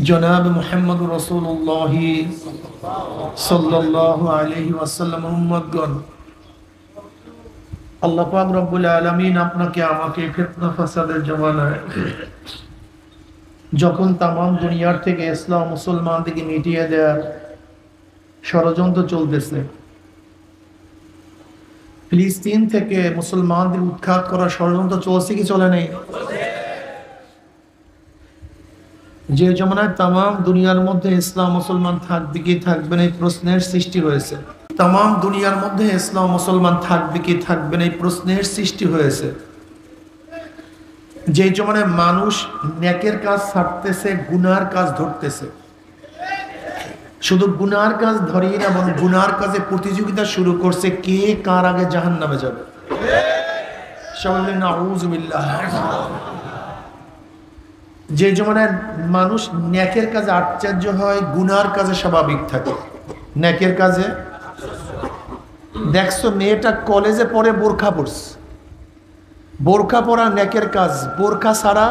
জনাব মুহাম্মদ রাসূলুল্লাহ সাল্লাল্লাহু আলাইহি ওয়াসাল্লাম উম্মতগণ, আল্লাহ পাক রব্বুল আলামিন আপনাকে আমাকে ফিতনা ফাসাদের জমানায় যখন তামাম দুনিয়ার থেকে ইসলাম মুসলমানদেরকে মিটিয়ে দেওয়ার ষড়যন্ত্র চলতেছে, ফিলিস্তিন থেকে মুসলমানদের উৎখাত করার ষড়যন্ত্র চলছে কি চলে নেই? যে জমানায় তামাম দুনিয়ার মধ্যে ইসলাম মুসলমান থাকবে কি থাকবে না এই প্রশ্নের সৃষ্টি হয়েছে। তামাম দুনিয়ার মধ্যে ইসলাম মুসলমান থাকবে কি থাকবে না এই প্রশ্নের সৃষ্টি হয়েছে। যে জমানায় মানুষ নেকের কাজ ছাড়তেছে, গুনার কাজ ধরতেছে। শুধু গুনার কাজ ধরেই না, বরং গুনার কাজে প্রতিযোগিতা শুরু করছে, কে কার আগে জাহান্নামে যাবে। সবাই বলেন নাউযুবিল্লাহ। যে জমানায় মানুষ নেকের কাজে আশ্চর্য হয়, গুনার কাজে স্বাভাবিক থাকে। নেকের কাজে দেখছো মেয়েটা কলেজে পড়ে বোরখা পড়ছে, বোরখা পরা নেকের কাজ, বোরখা ছাড়া।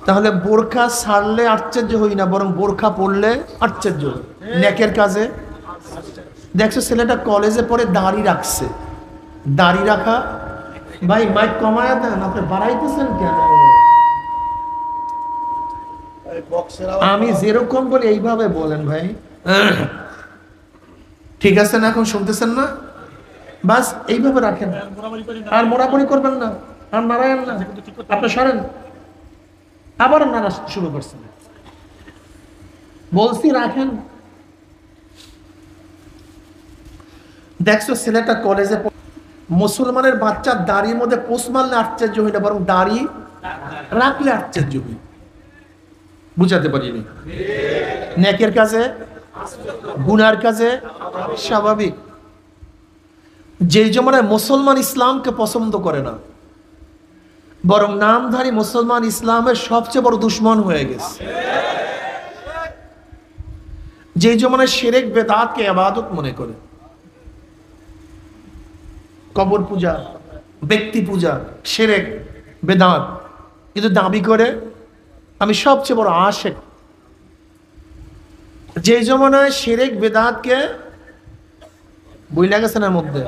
তাহলে বোরখা ছাড়লে আশ্চর্য হই না, বরং বোরখা পড়লে আশ্চর্য হই নেকের কাজে। দেখছো ছেলেটা কলেজে পড়ে দাড়ি রাখছে, দাড়ি রাখা। ভাই মাইক কমায়া দেন, আপনি বাড়াইতেছেন কেন? আমি যেরকম বলি এইভাবে বলেন ভাই, ঠিক আছে না? এখন শুনতেছেন না? বাস এইভাবে রাখেন, আর মোড়ামুড়ি করবেন না, আর নারায়ণ না, আপনি সরেন। আবার নারা শুরু করছেন, বলছি রাখেন। দেখছো ছেলেটা কলেজে, মুসলমানের বাচ্চা দাড়ির মধ্যে পোষ মারলে আশ্চর্য হই না, বরং দাড়ি রাখলে আশ্চর্য হই। বুঝাতে পারিনি? নেকের কাজে গুনার কাজে স্বাভাবিক। যে জমানায় মুসলমান ইসলামকে পছন্দ করে না, বরং নামধারী মুসলমান ইসলামের সবচেয়ে বড় দুশ্মন হয়ে গেছে। যে জমানায় শিরক বেদাতকে ইবাদত মনে করে, কবর পূজা, ব্যক্তি পূজা, শিরক বেদাত, কিন্তু দাবি করে আমি সবচেয়ে বড় আশেক। যে জমানায় শিরক বেদাতকে বইলা গেছেন এর মধ্যে,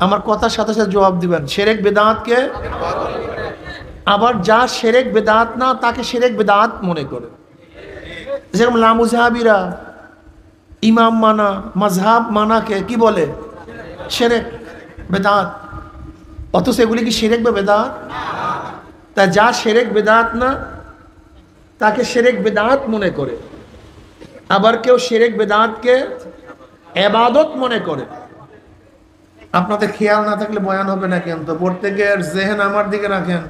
আমার কথার সাথে সাথে জবাব দিবেন। শিরক বেদাতকে, আবার যা শিরক বেদাত না তাকে শিরক বেদাত মনে করে। যেরকম লামুজহাবিরা ইমাম মানা, মাযহাব মানাকে কি বলে? শিরক বেদাত। অথচ এগুলি কি শিরক বা বেদাত? তা যা শিরক বেদাত না তাকে শিরক বেদাত মনে করে। আবার কেউ শিরক বেদাতকে ইবাদত মনে করে। আপনাদের খেয়াল না থাকলে বয়ান হবে না, কিন্তু প্রত্যেকের জেহেন আমার দিকে রাখেন,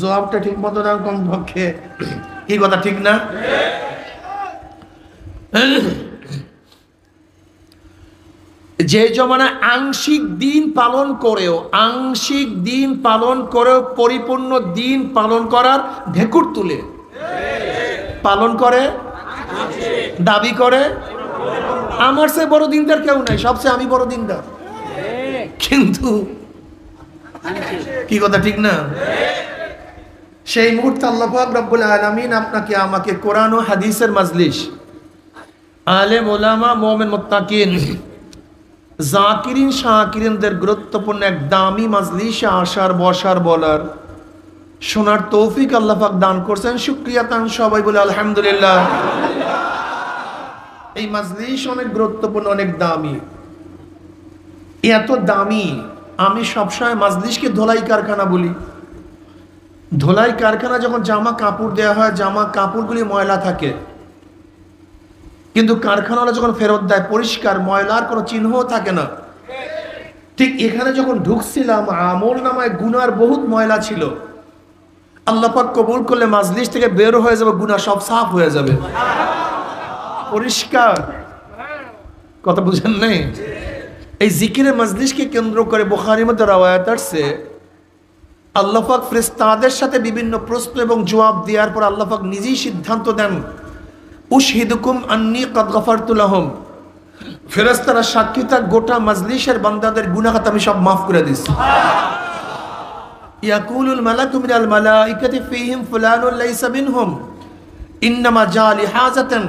জবাবটা ঠিক মতো দেন কমপক্ষে। কি কথা ঠিক না? যে জমানায় আংশিক দিন পালন করেও পরিপূর্ণ দিন পালন করার ঢেকুর তুলে পালন করে, দাবি করে আমার চেয়ে বড় দিনদার কেউ নাই, সবচেয়ে আমি বড় দিনদার। কিন্তু কি কথা ঠিক না? সেই মুহূর্তে আল্লাহ পাক রব্বুল আলামিন আপনাকে আমাকে কোরআন ও হাদিসের মাজলিস, আলেম ওলামা, মুমিন মুত্তাকিন, জাকিরিন শাকিরিনদের গুরুত্বপূর্ণ এক দামি মাজলিসে আসার, বসার, বলার, শোনার তৌফিক আল্লাহ পাক দান করছেন। শুকরিয়া তান সবাই বলে আলহামদুলিল্লাহ। এই মাজলিস অনেক গুরুত্বপূর্ণ, অনেক দামি। এত দামি, আমি সবসময় মাজলিসকে ধোলাই কারখানা বলি। ধোলাই কারখানা যখন জামা কাপড় দেওয়া হয়, জামা কাপড়গুলি ময়লা থাকে, কিন্তু কারখানাওয়ালা যখন ফেরত দেয় পরিষ্কার, ময়লার কোনো চিহ্নও থাকে না। ঠিক এখানে যখন ঢুকছিলাম, আমল নামায় গুনার বহুত ময়লা ছিল। আল্লাহ পাক কবুল করলে মাজলিস থেকে বের হয়ে যাবে, গুনাহ সব সাফ হয়ে যাবে, পরিষ্কার। কথা বুঝেন নাই? এই জিকিরের মাজলিসকে কেন্দ্র করে বুখারীর মধ্যে রওয়ায়াত আছে, আল্লাহ পাক ফেরেশতাদের সাথে বিভিন্ন প্রশ্ন এবং জবাব দেওয়ার পর আল্লাহ পাক নিজেই সিদ্ধান্ত দেন, উশহিদুকুম আন্নী কাদ গাফারতু লাহুম। ফেরেশতারা সাক্ষী থাক, গোটা মাজলিসের বান্দাদের গুনাহ আমি সব মাফ করে দিয়েছি। ইয়াকুলুল মালাকু মিনাল মালাইকাতি ফীহিম ফুলানুন লাইসা মিনহুম। ইন্নামা জালি হাজাতান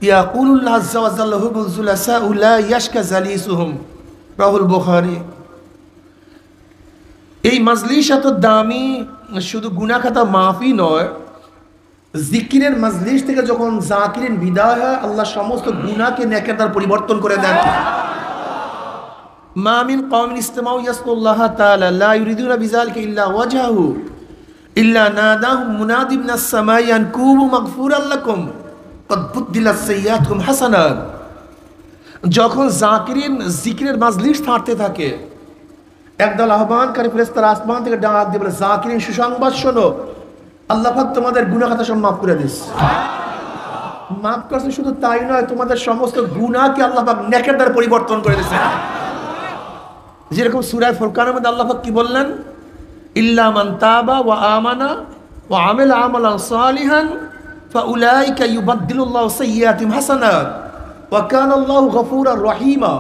ইয়াকুলুল্লাহ আযজা ওয়া জাল্লা হুবুল জুলাসা লা ইয়াশকা জালিসুহুম, রাহুল বুখারী। এই মজলিস এত দামি, শুধু গুনাহ খাতা মাফি নয়, জিকিরের মজলিস থেকে যখন জাকিরিন বিদায় হয় আল্লাহ সমস্ত গুনাহকে নেকের দ্বারা পরিবর্তন করে দেন। মা মিন কওমিন ইসতামাউ ইয়াসকুল্লাহ তাআলা লা ইউরিদুনা বিযালিকা ইল্লা ওয়াজহাহু ইল্লা নাদাহুম মুনাদি মিনাস সামাই আন কুবু মাগফুরাল লাকুম ক্বাদ বুদ্দিলাস সাইয়্যাতুকুম হাসানাত। যখন জাকিরিন জিকিরের মজলিস থাকতে থাকে, একদল আহ্বানকারী ফেরেশতারা আসমান থেকে ডাক দিয়ে বলে, জাকিরিন সুসংবাদ শোনো, আল্লাহ পাক তোমাদের গুনাহ খাতা সব মাফ করে দিয়েছে। মাফ করছে শুধু তাই নয়, তোমাদের সমস্ত গুনাহকে আল্লাহ পাক নেকের দ্বারা পরিবর্তন করে দিয়েছে। যেরকম সূরা ফুরকানের মধ্যে আল্লাহ পাক কি বললেন, ইল্লা মান তাবা ওয়া আমানা ওয়া আমিলা আমালান সালিহান ফাউলাইকা ইউবাদদিলুল্লাহু সাইয়্যাতিহিম হাসানাত ওয়া কানাল্লাহু গফুরার রহিমা।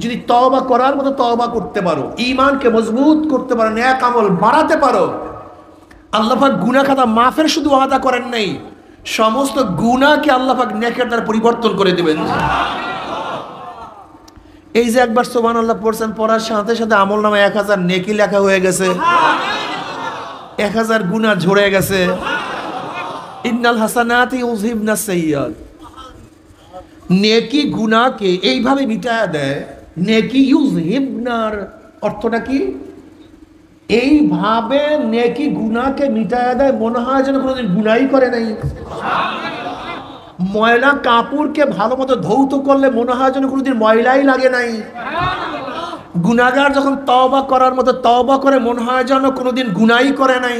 যদি তওবা করার মতো তওবা করতে পারো, ঈমানকে মজবুত করতে পারো, নেক আমল বাড়াতে পারো, আল্লাহ পাক গুনাহ খাতা মাফের শুধু ওয়াদা করেন নাই, সমস্ত গুনাহকে আল্লাহ পাক নেকের দ্বারা পরিবর্তন করে দিবেন। এই যে একবার সুবহানাল্লাহ পড়ছেন, পড়ার সাথে সাথে আমলনামায় 1000 নেকি লেখা হয়ে গেছে, 1000 গুনাহ ঝরে গেছে। ইন্নাল হাসানাতি ইউযহিবনাস সাইয়্যাত। নেকি গুনাহকে এইভাবে মিটায়া দেয়। নেকি ইউযহিবনার অর্থটা কি? এইভাবে নেকি গুনাহকে মিটায়া দেয়, মনে হয় যেন কোনোদিন গুনাহই করে নাই। ময়লা কাপড়কে ভালো মতো ধৌত করলে মনে হয় যেন কোনোদিন ময়লাই লাগে নাই। গুনাহগার যখন তওবা করার মতো তওবা করে, মনে হয় যেন কোনোদিন গুনাহই করে নাই।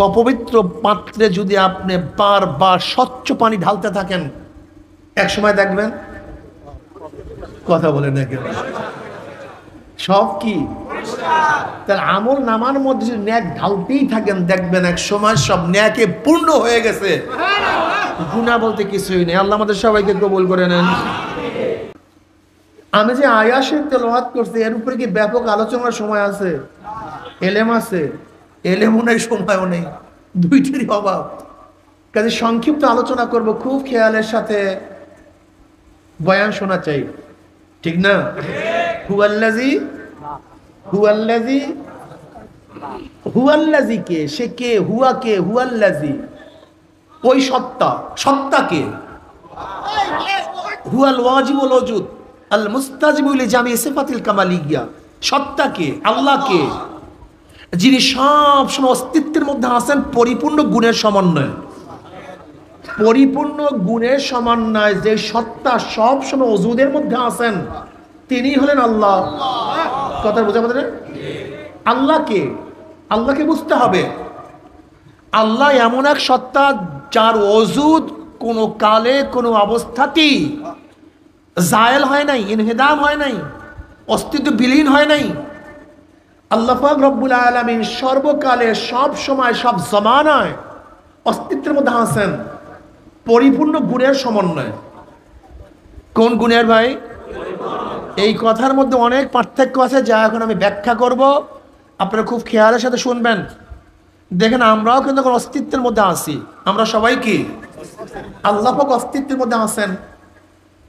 অপবিত্র পাত্রে যদি আপনি বারবার স্বচ্ছ পানি ঢালতে থাকেন, এক সময় দেখবেন, কথা বলে না কেন, সব কি তার আমল নামার মধ্যে যদি ন্যাক ঢালতেই থাকেন, দেখবেন এক সময় সব ন্যাকে পূর্ণ হয়ে গেছে, গুনাহ বলতে কিছুই নেই। আল্লাহ আমাদের সবাইকে কবুল করে নেন। আমি যে আয়াতের তেলাওয়াত করছি, এর উপরে কি ব্যাপক আলোচনার সময় আছে? এলেম আছে? এলেমও নেই, সময়ও নেই, দুইটারই অভাব। কাজে সংক্ষিপ্ত আলোচনা করব, খুব খেয়ালের সাথে বয়ান শোনা চাই, ঠিক না? হুয়াল্লাযী কে? সে কে? হুয়া কে? হুয়াল্লাযী, ওই সত্তা। সত্তা কে? হুয়াল ওয়াজিবুল ওজুদ আল মুস্তাজিবু লিজামি সিফাতিল কামালিয়্যা। সত্তা কে? আল্লাহ কে? যিনি সব সময় অস্তিত্বের মধ্যে আছেন, পরিপূর্ণ গুণের সমন্বয়। পরিপূর্ণ গুণের সমন্বয় যে সত্তা সব সময় ওজুদের মধ্যে আছেন, তিনি হলেন আল্লাহ। কথা বোঝা বলতে? আল্লাহকে, আল্লাহকে বুঝতে হবে। আল্লাহ এমন এক সত্তা যার ওজুদ কোনো কালে কোনো অবস্থাতেই জায়েল হয় নাই, ইনহিদাম হয় নাই, অস্তিত্ব বিলীন হয় নাই। আল্লাহ পাক রব্বুল আলামিন সর্বকালে, সব সময়, সব জমানায় অস্তিত্বের মধ্যে আছেন, পরিপূর্ণ গুণের সমন্বয়। কোন গুণের ভাই? এই কথার মধ্যে অনেক পার্থক্য আছে, যা এখন আমি ব্যাখ্যা করব, আপনারা খুব খেয়ালের সাথে শুনবেন। দেখেন, আমরাও কিন্তু এখন অস্তিত্বের মধ্যে আছি। আমরা সবাই কি? আল্লাহ পাক অস্তিত্বের মধ্যে আছেন।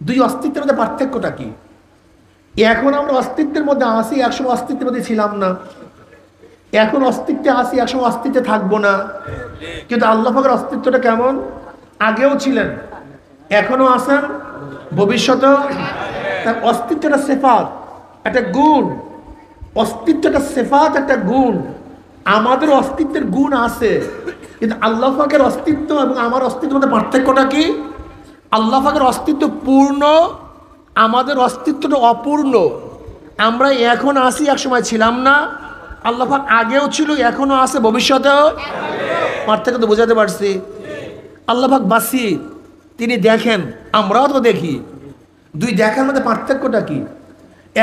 দুই অস্তিত্বের মধ্যে পার্থক্যটা কি? এখন আমরা অস্তিত্বের মধ্যে আছি, একসময় অস্তিত্বের মধ্যে ছিলাম না। এখন অস্তিত্বে আছি, একসময় অস্তিত্বে থাকবো না। কিন্তু আল্লাহ পাকের অস্তিত্বটা কেমন? আগেও ছিলেন, এখনো আছেন, ভবিষ্যতেও। তার অস্তিত্বটা সিফাত, একটা গুণ। অস্তিত্বটা সিফাত, একটা গুণ। আমাদের অস্তিত্বের গুণ আছে, কিন্তু আল্লাহ পাকের অস্তিত্ব এবং আমার অস্তিত্বের মধ্যে পার্থক্যটা কি? আল্লাহ পাকের অস্তিত্ব পূর্ণ, আমাদের অস্তিত্বটা অপূর্ণ। আমরা এখন আছি, এক সময় ছিলাম না। আল্লাহ পাক আগেও ছিল, এখনো আছে, ভবিষ্যতেও। পার্থক্য তো বোঝাতে পারছি। আল্লাহ পাক বাসি, তিনি দেখেন, আমরাও তো দেখি। দুই দেখার মধ্যে পার্থক্যটা কি?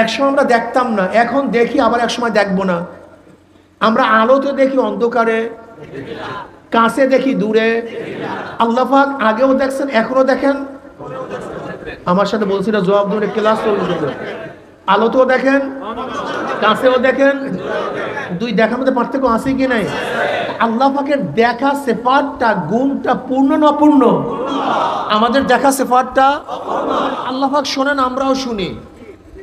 একসময় আমরা দেখতাম না, এখন দেখি, আবার একসময় দেখবো না। আমরা আলোতে দেখি, অন্ধকারে, কাছে দেখি, দূরে। আল্লাহ পাক আগেও দেখছেন, এখনো দেখেন। আমার সাথে বলছি না, জবাব ধরে ক্লাস চলবে। আলোতেও দেখেন, কাছেও দেখেন। দুই দেখার মধ্যে পার্থক্য আছে কি নাই? আল্লাহ পাকের দেখা সিফাতটা গুণটা পূর্ণ না অপূর্ণ? আমাদের দেখা সিফাতটা আল্লাহ পাক শোনেন, আমরাও শুনি।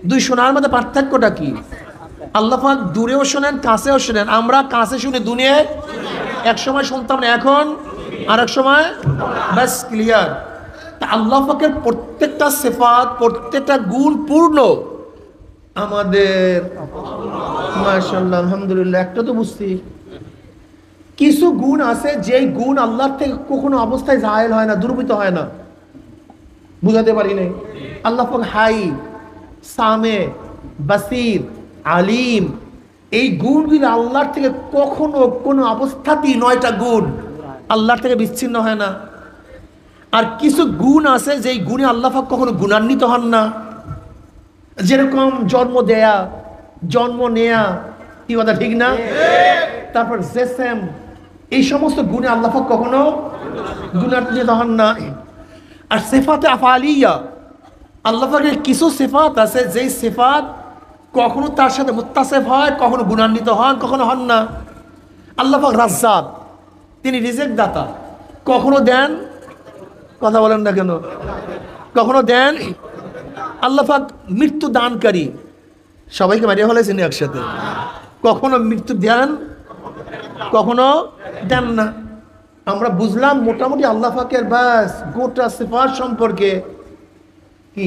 দুই শোনার মধ্যে পার্থক্যটা কি? আল্লাহ পাক দূরেও শোনেন, কাছেও শোনেন। আমরা কাছে শুনি, দুনিয়ায় এক সময় শুনতাম না, এখন আর এক সময় ব্যাস ক্লিয়ার। তা আল্লাহ পাকের প্রত্যেকটা সিফাত, প্রত্যেকটা গুণ পূর্ণ। আমাদের মাশাআল্লাহ আলহামদুলিল্লাহ একটা তো বুঝছি, কিছু গুণ আছে যেই গুণ আল্লাহর থেকে কখনো অবস্থায় জায়েল হয় না, দুর্বৃত হয় না। বুঝাতে পারি নাই? আল্লাহ পাক হাই, সামে, বাসির, আলিম, এই গুণগুলো আল্লাহর থেকে কখনো কোনো অবস্থাতেই 9টা গুণ আল্লাহর থেকে বিচ্ছিন্ন হয় না। আর কিছু গুণ আছে যেই গুণে আল্লাহ পাক কখনো গুণান্বিত হন না, যেরকম জন্ম দেয়া, জন্ম নেয়া, কি কথা ঠিক না? তারপর জেসেম, এই সমস্ত গুণে আল্লাহ পাক কখনো গুণান্বিত হন না। আর সিফাতে আফআলিয়া, আল্লাহ পাকের কিছু সিফাত আছে যেই সিফাত কখনো তার সাথে মুত্তাসিফ হয়, কখনো গুণান্বিত হন, কখনো হন না। আল্লাহ পাক রাজ্জাক, তিনি রিজিক দাতা, কখনো দেন, কথা বলেন না কেন, কখনো দেন। আল্লাহ পাক মৃত্যু দানকারী, সবাইকে মারিয়া ফেলেছেন একসাথে, কখনো মৃত্যু দেন, কখনো দেন না। আমরা বুঝলাম মোটামুটি আল্লাহ পাকের বাস গোটা সিফাত সম্পর্কে কি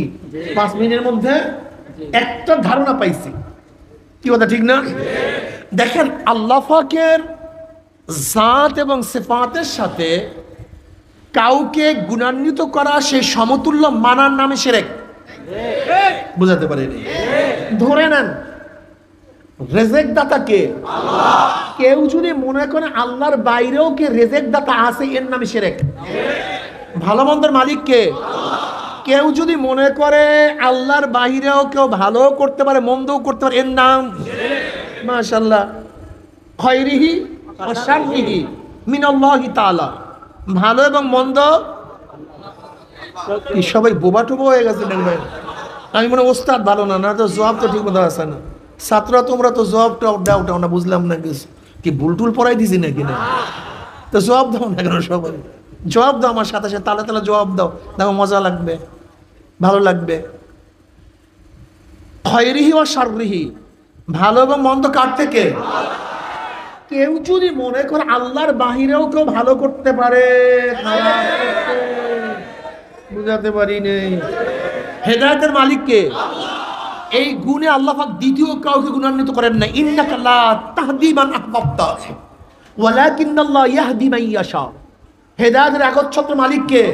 5 মিনিটের মধ্যে একটা ধারণা পাইছি, কি কথা ঠিক না? দেখেন আল্লাহ পাকের জাত এবং সিফাতের সাথে কাউকে গুণান্বিত করা, সেই সমতুল্য মানার নামে শিরক। বুঝাতে পারিনি? ধরে নেন রেজেক দাতা কে? কেউ যদি মনে করে আল্লাহর বাইরেও কে রেজেক দাতা আছে, এর নামে শিরক। ভালো মন্দের মালিক কে? কেউ যদি মনে করে আল্লাহর বাইরেও কেউ ভালো করতে পারে, মন্দও করতে পারে, এর নাম মাশাআল্লাহ খায়রিহি ওয়া শাররিহি মিনাল্লাহি তাআলা। ভালো এবং মন্দ কি সবাই বোবা টোবা হয়ে গেছে? আমি মনে ওস্তাদ ভালো না, না তো জবাব তো ঠিক মতো আসে না। ছাত্ররা তোমরা তো জবাবটা দাও না, বুঝলাম না কিছু, কি ভুলটুল পড়াই দিছি নাকি? না তো জবাব দাও না কেন? সবাই জবাব দাও আমার সাথে সাথে, তালে তালে জবাব দাও, দেখো মজা লাগবে, ভালো লাগবে। খায়রিহি ওয়া শাররিহি, ভালো এবং মন্দ কার থেকে? কেউ যদি মনে করে আল্লাহর বাহিরেও কেউ ভালো করতে পারে, বুঝাতে পারি নেই। হেদায়েতের মালিক কে? এই গুণে আল্লাহ পাক দ্বিতীয় কাউকে গুণান্বিত করেন না। ইন্নাকা লা তাহদি মান আহবাবতা ওয়ালাকিন্নাল্লাহ ইয়াহদি মান ইয়াশা। হেদায়েতের একচ্ছত্র মালিক কে?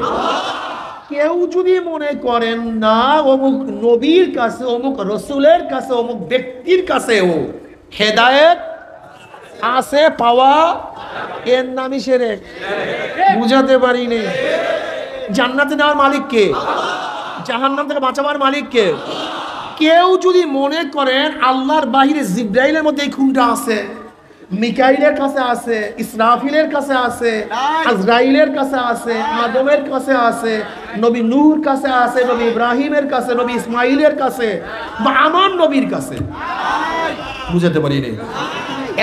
কেউ যদি মনে করেন না অমুক নবীর কাছে, অমুক রসুলের কাছে, অমুক ব্যক্তির কাছেও হেদায়েত আছে পাওয়া, এর নামই শিরক। বুঝাতে পারি নেই? জান্নাতে নেওয়ার মালিক কে? জাহান্নাম থেকে বাঁচাবার মালিক কে? কেউ যদি মনে করেন আল্লাহর বাহিরে জিব্রাইলের মধ্যে এই খুনটা আছে, মিকাইলের কাছে আছে, ইসরাফিলের কাছে আছে, আজরাইলের কাছে আছে, আদমের কাছে আছে, নবী নূহর কাছে আছে, নবী ইব্রাহিমের কাছে, নবী ইসমাইলের কাছে, বা আমার নবীর কাছে, বুঝাতে পারি নেই।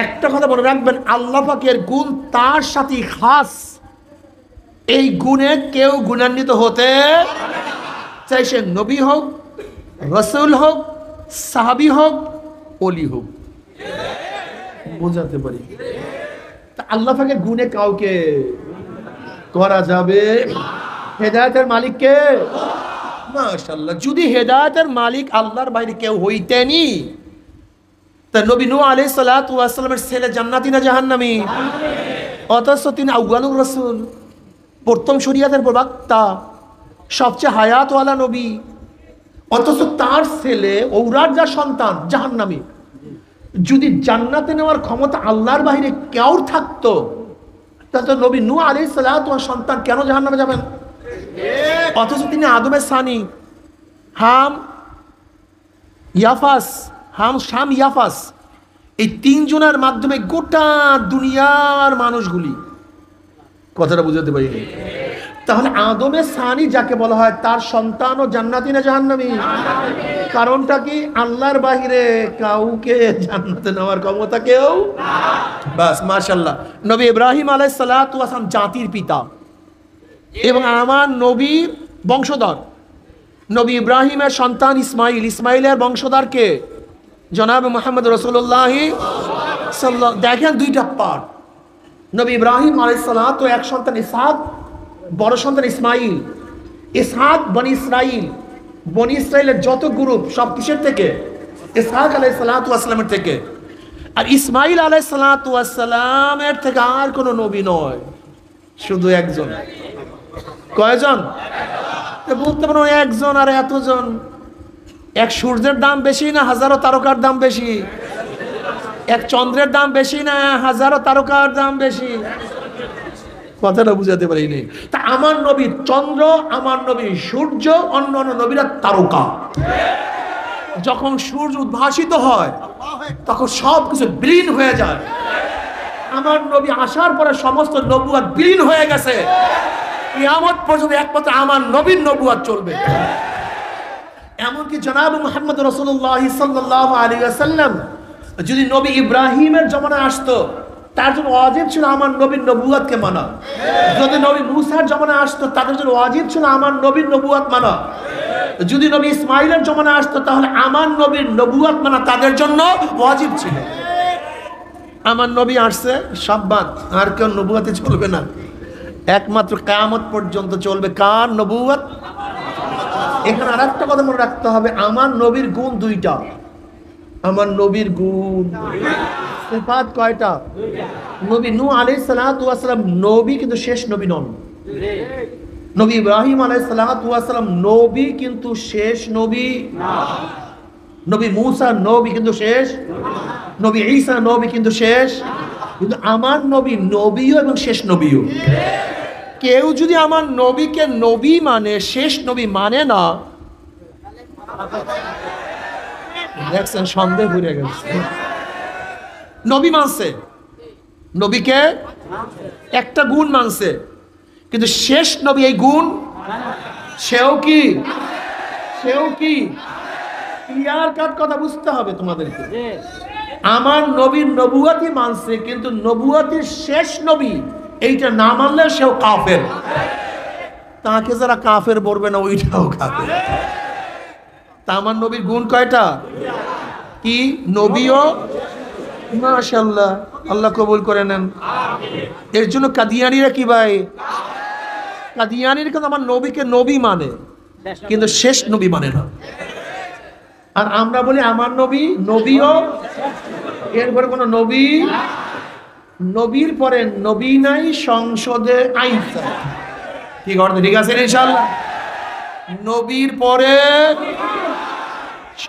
একটা কথা মনে রাখবেন, আল্লাহ পাকের গুণ তার সাথে খাস। এই গুণে কেউ গুণান্বিত হতে চাই, সে নবী হোক, রসুল হোক, সাহাবী হোক, ওলি হোক। বোঝাতে পারি? তা আল্লাহ পাকের গুণে কাউকে করা যাবে? হেদায়েতের মালিক কে? মাশাআল্লাহ। যদি হেদায়েতের মালিক আল্লাহর বাইরে কেউ হইতেনি, তা নবী নূহ আলাইহিস সালাতু ওয়াস সালামের ছেলে জান্নাতি না জাহান্নামী? অথচ তিনি আউয়ালুর রাসূল, প্রথম শরীয়তের প্রবক্তা, সবচেয়ে হায়াতওয়ালা নবী, অথচ তার ছেলে ঔরার যা সন্তান জাহান্নামী। যদি জান্নাতে নেওয়ার ক্ষমতা আল্লাহর বাইরে কেউ থাকতো, তাহলে নবী নূহ আলাইহিস সালাতু ওয়াস সন্তান কেন জাহান্নামে যাবেন? অথচ তিনি আদমের সানি, হাম, ইয়াফাস, শাম, ইয়াফাস, এই 3 জনের মাধ্যমে গোটা দুনিয়ার মানুষগুলি, কথাটা বুঝাতে পারিনি, তাহলে আদমের সানি যাকে বলা হয় তার সন্তান ও জান্নাতি না জাহান্নামী? কারণটা কি? আল্লাহর বাহিরে কাউকে জান্নাতে নেওয়ার ক্ষমতা কেউ বাস। মাশাআল্লাহ, নবী ইব্রাহিম আলাইহিস সালাতু ওয়াস সালাম জাতির পিতা এবং আমার নবীর বংশধর। নবী ইব্রাহিমের সন্তান ইসমাইল, ইসমাইলের বংশধর কে? জনাব মুহাম্মদ রাসূলুল্লাহ সাল্লাল্লাহু। দেখেন দুইটা পার্ট। নবী ইব্রাহিম আলাইহিস সালাতু এক সন্তান ইসহাক, বড় সন্তান ইসমাইল। ইসহাক বনি ইসরাইল, বনি ইসরাইলের যত গ্রুপ সব কিসের থেকে? ইসহাক আলাইহিস সালাতু ওয়াস সালামের থেকে। আর ইসমাইল আলাইহিস সালাতু ওয়াস সালামের থেকে আর কোনো নবী নয়, শুধু একজন। কয়জন? বলতে পারো একজন। আর এতজন, এক সূর্যের দাম বেশি না হাজারো তারকার দাম বেশি? এক চন্দ্রের দাম বেশি না হাজারো তারকার দাম বেশি? কথাটা বুঝাতে পারিনি। তা আমার নবী চন্দ্র, আমার নবী সূর্য, অন্য অন্য নবীরা তারকা। যখন সূর্য উদ্ভাসিত হয় তখন সব কিছু বিলীন হয়ে যায়। আমার নবী আসার পরে সমস্ত নবুয়ত বিলীন হয়ে গেছে। কিয়ামত পর্যন্ত একমাত্র আমার নবীর নবুয়ত চলবে। এমনকি জনাব মুহাম্মদ রাসূলুল্লাহ সাল্লাল্লাহু আলাইহি ওয়াসাল্লাম যদি নবী ইব্রাহিমের জমানায় আসতো, তার জন্য ওয়াজিব ছিল আমার নবীর নবুয়তকে মানা। যদি নবী মুসার জমানায় আসতো, তাদের জন্য ওয়াজিব ছিল আমার নবীর নবুয়ত মানা। যদি নবী ইসমাইলের জমানায় আসতো, তাহলে আমার নবীর নবুয়ত মানা তাদের জন্য ওয়াজিব ছিল। আমার নবী আসছে, সব বাদ, আর কেউ নবুয়তে চলবে না। একমাত্র কিয়ামত পর্যন্ত চলবে কার নবুয়ত? এখানে আর একটা কথা মনে রাখতে হবে, আমার নবীর গুণ দুইটা। আমার নবীর গুণ সিফাত কয়টা? নবী নূহ আলাইহিস সালাতু ওয়াস সালাম নবী, কিন্তু শেষ নবী নন। নবী ইব্রাহিম আলাইহিস সালাতু ওয়াস সালাম নবী, কিন্তু শেষ নবী না। নবী মুসা নবী, কিন্তু শেষ। নবী ঈসা নবী, কিন্তু শেষ। কিন্তু আমার নবী নবীও এবং শেষ নবীও। কেউ যদি আমার নবীকে নবী মানে, শেষ নবী মানে না, দেখছেন সন্দেহ ঘুরে গেছে। নবী মানছে, নবীকে একটা গুণ মানছে, কিন্তু শেষ নবী এই গুণ সেও কি ক্লিয়ার কাট কথা বুঝতে হবে তোমাদেরকে। আমার নবীর নবুয়তই মানছে, কিন্তু নবুয়তের শেষ নবী এইটা না মানলে সেও কাফের। তাকে যারা কাফের বলবে না, ওইটাও কাফের। তা আমার নবীর গুণ কয়টা? কি? নবীও। মাশাআল্লাহ, আল্লাহ কবুল করে নেন। এর জন্য কাদিয়ানীরা কি ভাই? কাদিয়ানীরা কিন্তু আমার নবীকে নবী মানে, কিন্তু শেষ নবী মানে না। আর আমরা বলি আমার নবী নবীও, এরপরে কোনো নবী, নবীর পরে নবী নাই, সংসদে আইন। ঠিক আছে, ঠিক আছে ইনশাআল্লাহ। নবীর পরে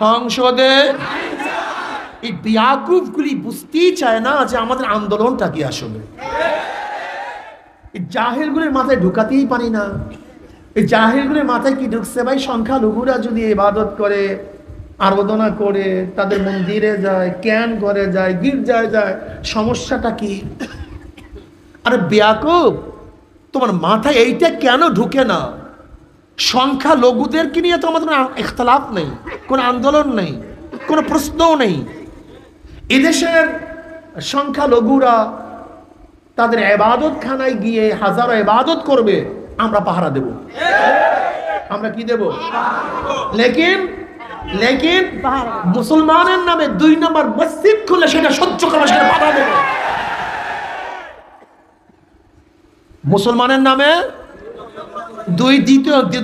সংসদে। এই বিয়াকুফগুলি বুঝতেই চায় না যে আমাদের আন্দোলনটা কি আসলে। এই জাহেলগুলির মাথায় ঢুকাতেই পারি না। এই জাহেলগুলির মাথায় কি ঢুকছে ভাই? সংখ্যালঘুরা যদি ইবাদত করে, আরাধনা করে, তাদের মন্দিরে যায়, ক্যান ঘরে যায়, গির্জায় যায়, সমস্যাটা কি? আরে বিয়াকুফ, তোমার মাথায় এইটা কেন ঢুকে না? সংখ্যালঘুদেরকে নিয়ে তো আমাদের কোনো ইখতিলাফ নেই, কোনো আন্দোলন নেই, কোনো প্রশ্নও নেই। এদেশের সংখ্যালঘুরা তাদের ইবাদত খানায় গিয়ে হাজারো ইবাদত করবে, আমরা পাহারা দেব। আমরা কি দেব? লেকিন মুসলমানের নামে 2 নম্বর মসজিদ খুলে সেটা সহ্য করা, সেটা বাধা দেব। মুসলমানের নামে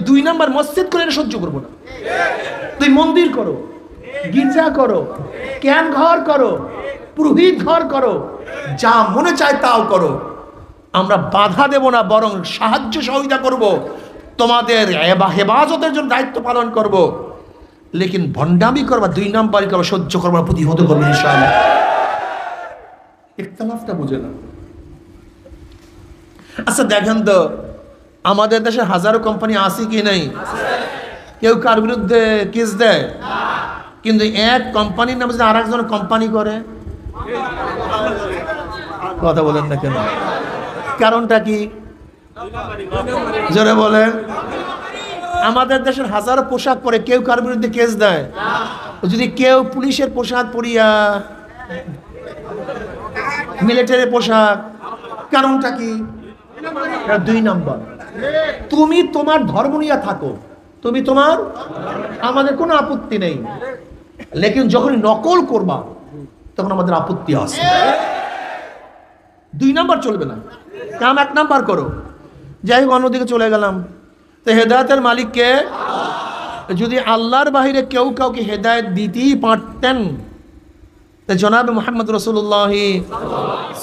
2 নম্বর মসজিদ করে সহ্য করবো না। তুই মন্দির করো, গির্জা করো, ক্যান ঘর করো, পুরোহিত ঘর করো, যা মনে চায় তাও করো, আমরা বাধা দেব না, বরং সাহায্য সহযোগিতা করব, তোমাদের হেফাজতের জন্য দায়িত্ব পালন করব। লেকিন ভণ্ডামি করবা, 2 নম্বরই করবা, সহ্য করবা, প্রতিহত করবো ইনশাআল্লাহ। ইখতিলাফটা বুঝে না। আচ্ছা দেখেন তো, আমাদের দেশে হাজারো কোম্পানি আছে কি নাই? কেউ কার বিরুদ্ধে কেস দেয়, কিন্তু এক কোম্পানির নামে যদি আরেকজন কোম্পানি করে, কথা বলেন না কেন? কারণটা কি? জোরে বলেন। আমাদের দেশের হাজারো পোশাক পরে কেউ কার বিরুদ্ধে কেস দেয়? যদি কেউ পুলিশের পোশাক পরিয়া, মিলিটারি পোশাক, কারণটা কি? 2 নাম্বার। তুমি তোমার ধর্ম নিয়ে থাকো, তুমি তোমার, আমাদের কোনো আপত্তি নেই, লেকিন যখন নকল করবা তখন আমাদের আপত্তি আছে। 2 নাম্বার চলবে না, কাম 1 নাম্বার করো। যাই হোক, অন্যদিকে চলে গেলাম। তো হেদায়েতের মালিককে, যদি আল্লাহর বাহিরে কেউ কাউকে হেদায়েত দিতেই পারতেন, তো জনাবে মুহাম্মদ রাসূলুল্লাহ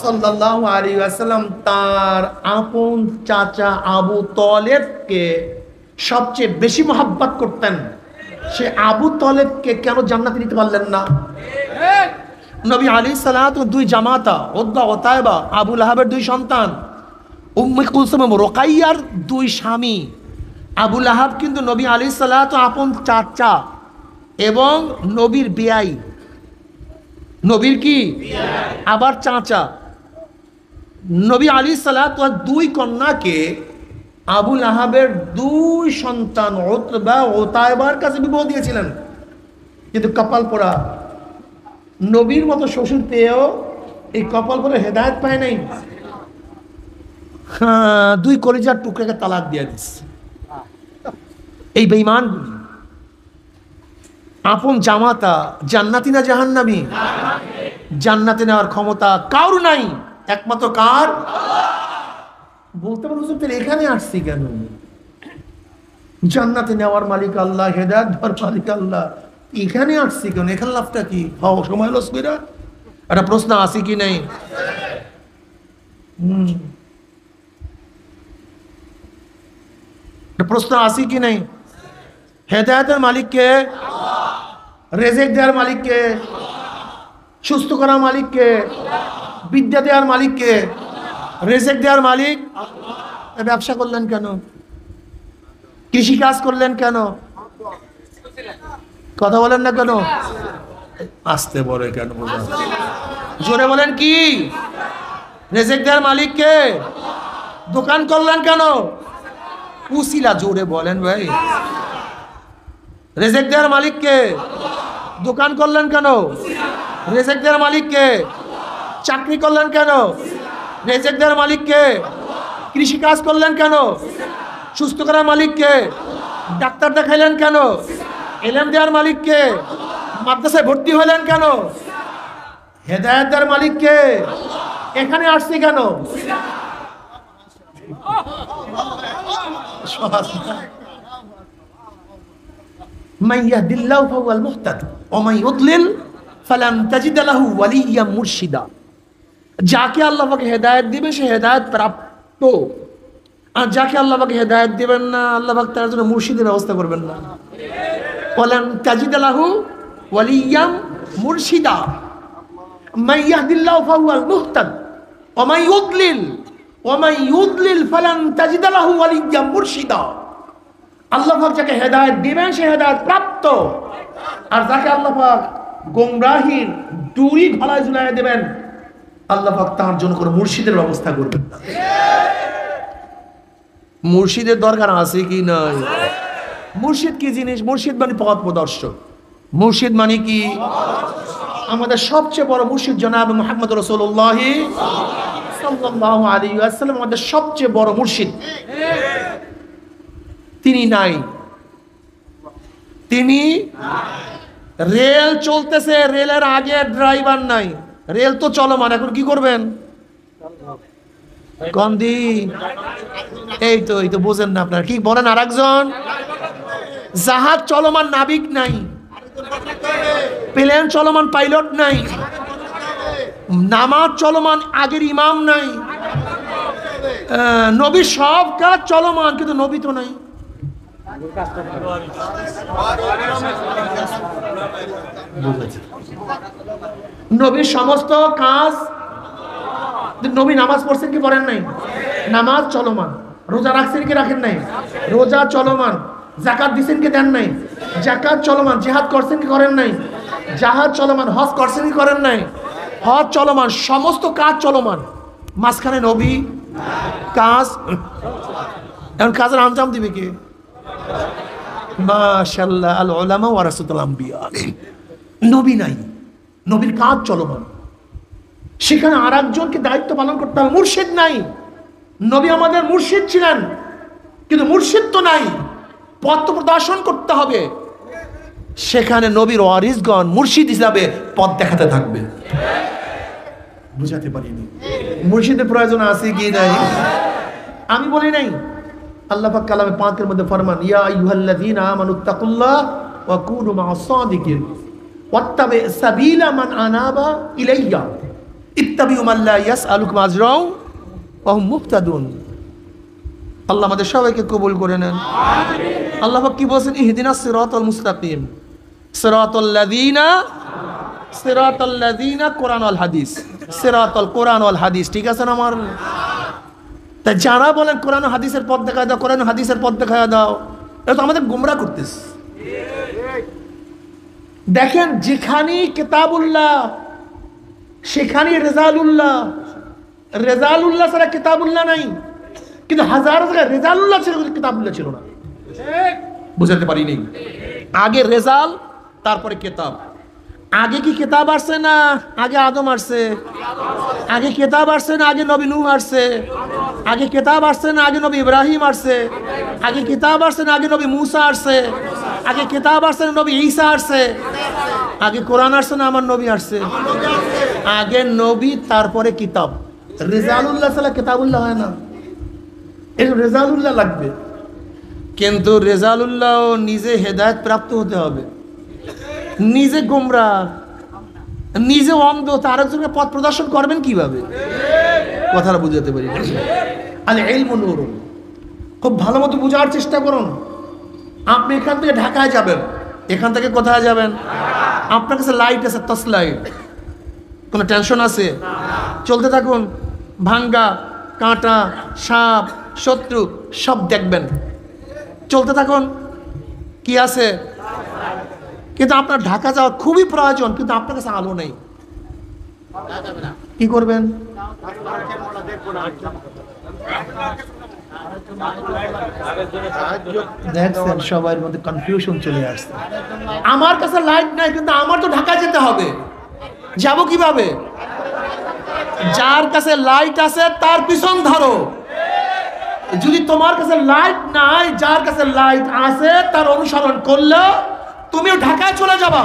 সাল্লাল্লাহু আলাইহি ওয়াসাল্লাম তার আপন চাচা আবু তালেবকে সবচেয়ে বেশি মহব্বত করতেন। সে আবু তালেবকে কেন জান্নাতে নিতে পারলেন না? নবী আলাইহিস সালাতু 2 জামাতা, উদ্বা ও তায়বা, আবু লাহাবের 2 সন্তান, উম্মে কুলসুম ও রুকাইয়ার 2 স্বামী। আবু লাহাব কিন্তু নবী আলাইহিস সালাতু আপন চাচা এবং নবীর বিয়াই, নবীর কি আবার চাচা। নবী আলাইহিস সালাতু 2 কন্যাকে আবু লাহাবের 2 সন্তান উতবা ও তায়বার কাছে বিবাহ দিয়েছিলেন, কিন্তু কপাল পোড়া, নবীর মতো শ্বশুর পেয়েও এই কপাল পোড়া হেদায়েত পায় নাই। 2 কলিজার টুকরাকে তালাক দিয়ে দিচ্ছে। এই বেঈমানগুলি আপন জামাতা জান্নাতি না জাহান্নামী? জান্নাতে নেওয়ার ক্ষমতা কারো নাই, একমাত্র কার? বলতে পারো তাহলে এখানে আসছি কেন? জান্নাতে নেওয়ার মালিক আল্লাহ, হেদায়েত দেওয়ার মালিক আল্লাহ, এখানে আসছি কেন? এখানে লাভটা কি? সময় লস কইরা একটা প্রশ্ন আসি কি নাই? প্রশ্ন আসি কি নাই? হেদায়েতের মালিককে, রেজেক দেওয়ার মালিককে, সুস্থ করার মালিককে, বিদ্যা দেওয়ার মালিককে, রেজেক দেওয়ার মালিক। ব্যবসা করলেন কেন? কৃষি কাজ করলেন কেন? কথা বলেন না কেন? আসতে বলে কেন? জোরে বলেন কি? রেজেক দেওয়ার মালিককে। দোকান করলেন কেন? উসিলা, জোরে বলেন ভাই। রেজেক দেওয়ার মালিককে। দোকান করলেন কেন? রেজেক দেওয়ার মালিককে। চাকরি করলেন কেন? রেজেক দেওয়ার মালিককে। কৃষি কাজ করলেন কেন? সুস্থ করার মালিককে। ডাক্তার দেখাইলেন কেন? ইলম দেওয়ার মালিককে। মাদ্রাসায় ভর্তি হলেন কেন? হেদায়েত দেওয়ার মালিককে। এখানে আসছি কেন? মান ইয়াহদিল্লাহু ফাহুয়াল মুহতাদ ওয়া মান ইউদ্লিল ফালান তাজিদ লাহু ওয়ালিয়্যাম মুরশিদা। যাকে আল্লাহ পাক হেদায়েত দিবে সে হেদায়েত প্রাপ্ত, আর যাকে আল্লাহ পাক হেদায়েত দিবেন না, আল্লাহ পাক তার জন্য মুর্শিদের ব্যবস্থা করবেন না। ফালান তাজিদ লাহু ওয়ালিয়্যাম মুরশিদা। মান ইয়াহদিল্লাহু ফাহুয়াল মুহতাদ ওয়া মান ইউদ্লিল ফালান তাজিদ লাহু ওয়ালিয়্যাম মুরশিদা। আল্লাহ পাক যাকে হেদায়েত দিবেন সে হেদায়েত প্রাপ্ত, আর যাকে আল্লাহ পাক গোমরাহির ডুরি গলায় ঝুলাইয়া দেবেন, আল্লাহ পাক তার জন্য কোনো মুর্শিদের ব্যবস্থা করবেন না। মুর্শিদের দরকার আছে কি নাই? মুর্শিদ কি জিনিস? মুর্শিদ মানে পথ প্রদর্শক। মুর্শিদ মানে কি? আমাদের সবচেয়ে বড় মুর্শিদ জনাব মুহাম্মদ রাসূলুল্লাহ সাল্লাল্লাহু আলাইহি ওয়াসাল্লাম আমাদের সবচেয়ে বড় মুর্শিদ। তিনি নাই, তিনি রেল চলতেছে, রেলের আগে ড্রাইভার নাই, রেল তো চলমান, এখন কি করবেন? গন্ধি এই তো বোঝেন না আপনারা, কি বলেন? আর একজন জাহাজ চলমান, নাবিক নাই, প্লেন চলমান, পাইলট নাই, নামাজ চলমান, আগের ইমাম নাই, নবী সব কাজ চলমান, কিন্তু নবী তো নাই। নবীর সমস্ত কাজ, নবী নামাজ পড়ছেন কি পড়েন নাই? নামাজ চলমান। রোজা রাখছেন কি রাখেন নাই? রোজা চলমান। যাকাত দিছেন কি দেন নাই? যাকাত চলমান। জিহাদ করছেন কি করেন নাই? জিহাদ চলমান। হজ করছেন কি করেন নাই? হজ চলমান। সমস্ত কাজ চলমান। মাঝখানে নবী, কাজ, এখন কাজের আঞ্জাম দিবে কে? মাশাআল্লাহ, আল উলামা ওয়ারাসাতুল আম্বিয়া। নবী নাই, নবীর কাজ চলমান, সেখানে আর একজনকে দায়িত্ব পালন করতে হবে। মুর্শিদ নাই, নবী আমাদের মুর্শিদ ছিলেন, কিন্তু মুর্শিদ তো নাই, পথ প্রদর্শন করতে হবে। সেখানে নবীর ওয়ারিসগণ মুর্শিদ হিসাবে পথ দেখাতে থাকবে। বুঝাতে পারিনি মুর্শিদের প্রয়োজন আছে কি নাই? আমি বলি নাই, আল্লাহ পাক কালামে পাকের মধ্যে ফরমান, ইয়া আইয়ুহাল্লাযীনা আমানুত্তাকুল্লাহ ওয়া কুনু মা'আস সাদিকিন ওয়াত্তাবি সাবিলা মান আনাবা ইলাইয়া ইত্তাবিউ মান লা ইয়াসআলুকুম আজরাও ওয়া হুম মুহতাদুন। আল্লাহ আমাদের সবাইকে কবুল করে নেন, আমিন। আল্লাহ পাক কি বলেন? ইহদিনাস সিরাতাল মুস্তাকিম সিরাতাল লাযীনা কোরআন ওয়াল হাদিস, সিরাতাল কোরআন ওয়াল হাদিস, ঠিক আছে না? আমার তাই যারা বলেন কোরআন হাদিসের পথ দেখায় দাও, কোরআন হাদিসের পথ দেখায় দাও, এটা তো আমাদের গোমরা করতেছে। দেখেন, যেখানেই কিতাবুল্লাহ সেখানেই রেজালুল্লাহ, রেজালুল্লাহ ছাড়া কিতাবুল্লাহ নাই, কিন্তু হাজার জায়গায় রেজালুল্লাহ ছিল, কিতাবুল্লাহ ছিল না। বুঝাতে পারিনি? আগে রেজাল, তারপরে কিতাব। আগে কি কিতাব আসছে না আগে আদম আসছে? আগে কিতাব আসছে না আগে নবী নূহ আসছে? আগে কিতাব আসছে না আগে নবী ইব্রাহিম আসছে? আগে কিতাব আসছে না আগে নবী মুসা আসছে? আগে কিতাব আসছে না নবী ঈসা আসছে? আগে কোরআন আসছে না আমার নবী আসছে? আগে নবী, তারপরে কিতাব। রেজালুল্লাহ ছাড়া কিতাবুল্লাহ হয় না, এই রেজালুল্লাহ লাগবে। কিন্তু রেজালুল্লাহ নিজে হেদায়েত প্রাপ্ত হতে হবে, নিজে গোমরা, নিজে অন্ধ, তার একজনকে পথ প্রদর্শন করবেন কিভাবে? কথাটা বুঝাতে পারি। আল ইলমু নূরুন, খুব ভালো মতো বোঝার চেষ্টা করুন। আপনি এখান থেকে ঢাকায় যাবেন, এখান থেকে কোথায় যাবেন? আপনার কাছে লাইট আছে, টর্চ লাইট, কোনো টেনশন আছে? চলতে থাকুন, ভাঙ্গা, কাঁটা, সাপ, শত্রু সব দেখবেন, চলতে থাকুন। কি আছে? কিন্তু আপনার ঢাকা যাওয়া খুবই প্রয়োজন, কিন্তু আপনার কাছে আলো নেই, কি করবেন? দেখছেন, সবার মধ্যে কনফিউশন চলে আসছে। আমার কাছে লাইট নাই, কিন্তু আমার তো ঢাকা যেতে হবে, যাব কিভাবে? যার কাছে লাইট আছে তার পিছন ধরো। যদি তোমার কাছে লাইট নাই, যার কাছে লাইট আছে তার অনুসরণ করলে তুমিও ঢাকায় চলে যাবা।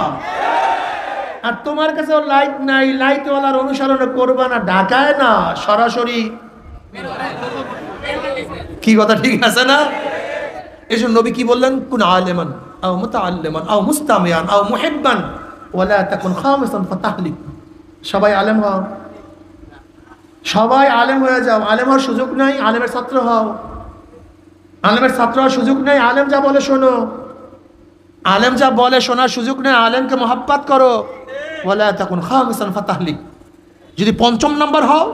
আর তোমার কাছে লাইট নাই, লাইটওয়ালার অনুসরণ করবা না, ঢাকায় না, সরাসরি। কি কথা ঠিক আছে না? এজন্য নবী কি বললেন? কুন আলিমান আও মুতাআল্লিমান আও মুস্তামিয়ান আও মুহিব্বান ওয়ালা তাকুন খামিসান ফাতাহলিক। সবাই আলেম হও, সবাই আলেম হয়ে যাও। আলেম হওয়ার সুযোগ নাই, আলেমের ছাত্র হও। আলেমের ছাত্র হওয়ার সুযোগ নেই, আলেম যা বলে শোনো। আলেম যা বলে শোনার সুযোগ নেই, আলেমকে মহাব্বত করো। ওয়ালা তাকুন খামিসান ফাতাহলিক। যদি পঞ্চম নাম্বার হও,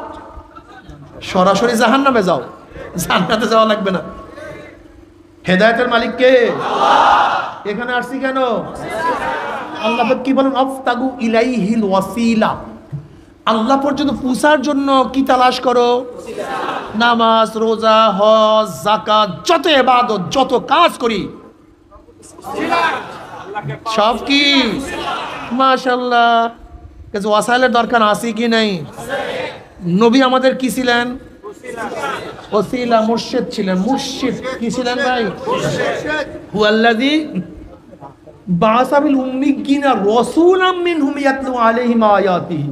সরাসরি জাহান্নামে যাও, জান্নাতে যাওয়া লাগবে না। হেদায়েতের মালিক কে? আল্লাহ। এখানে আসছি কেন? আল্লাহ কি বলেন? আফতাগু ইলাইহিল ওয়াসিলা। আল্লাহ পর্যন্ত পৌঁছার জন্য কি তালাশ করো? নামাজ, রোজা, হজ, যাকাত, যত ইবাদত, যত কাজ করি সব কি? মাশাআল্লাহ। কিছু ওয়াসাইলের দরকার আছে কি নাই? নবী আমাদের কি ছিলেন? ওসিলা, মুর্শিদ ছিলেন। মুর্শিদ কি ছিলেন ভাই? হুয়াল্লাযী বাআসা বিল উম্মিয়িনা রাসূলাম মিনহুম ইয়াতলু আলাইহিম আয়াতিহি।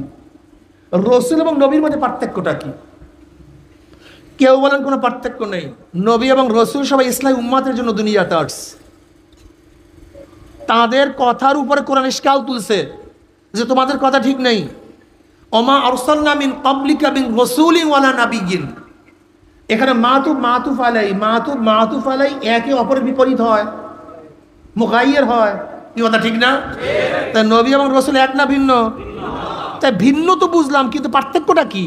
রাসূল এবং নবীর মধ্যে পার্থক্যটা কি? কেউ বলেন কোনো পার্থক্য নেই। নবী এবং রাসূল সবাই ইসলামী উম্মতের জন্য দুনিয়াতে আসছে। তাদের কথার উপরে কোরআন ইশকাল তুলছে যে তোমাদের কথা ঠিক নেই। ওমা আরসালনা মিন ক্বাবলিকা মিন রাসূলিন ওয়ালা নাবিয়্যিন। এখানে মাতুফ আলাই একে অপরের বিপরীত হয়, মুগাইয়্যির হয়। কি কথা ঠিক না? তাই নবী এবং রাসূল এক না ভিন্ন? তাই ভিন্ন তো বুঝলাম, কিন্তু পার্থক্যটা কি?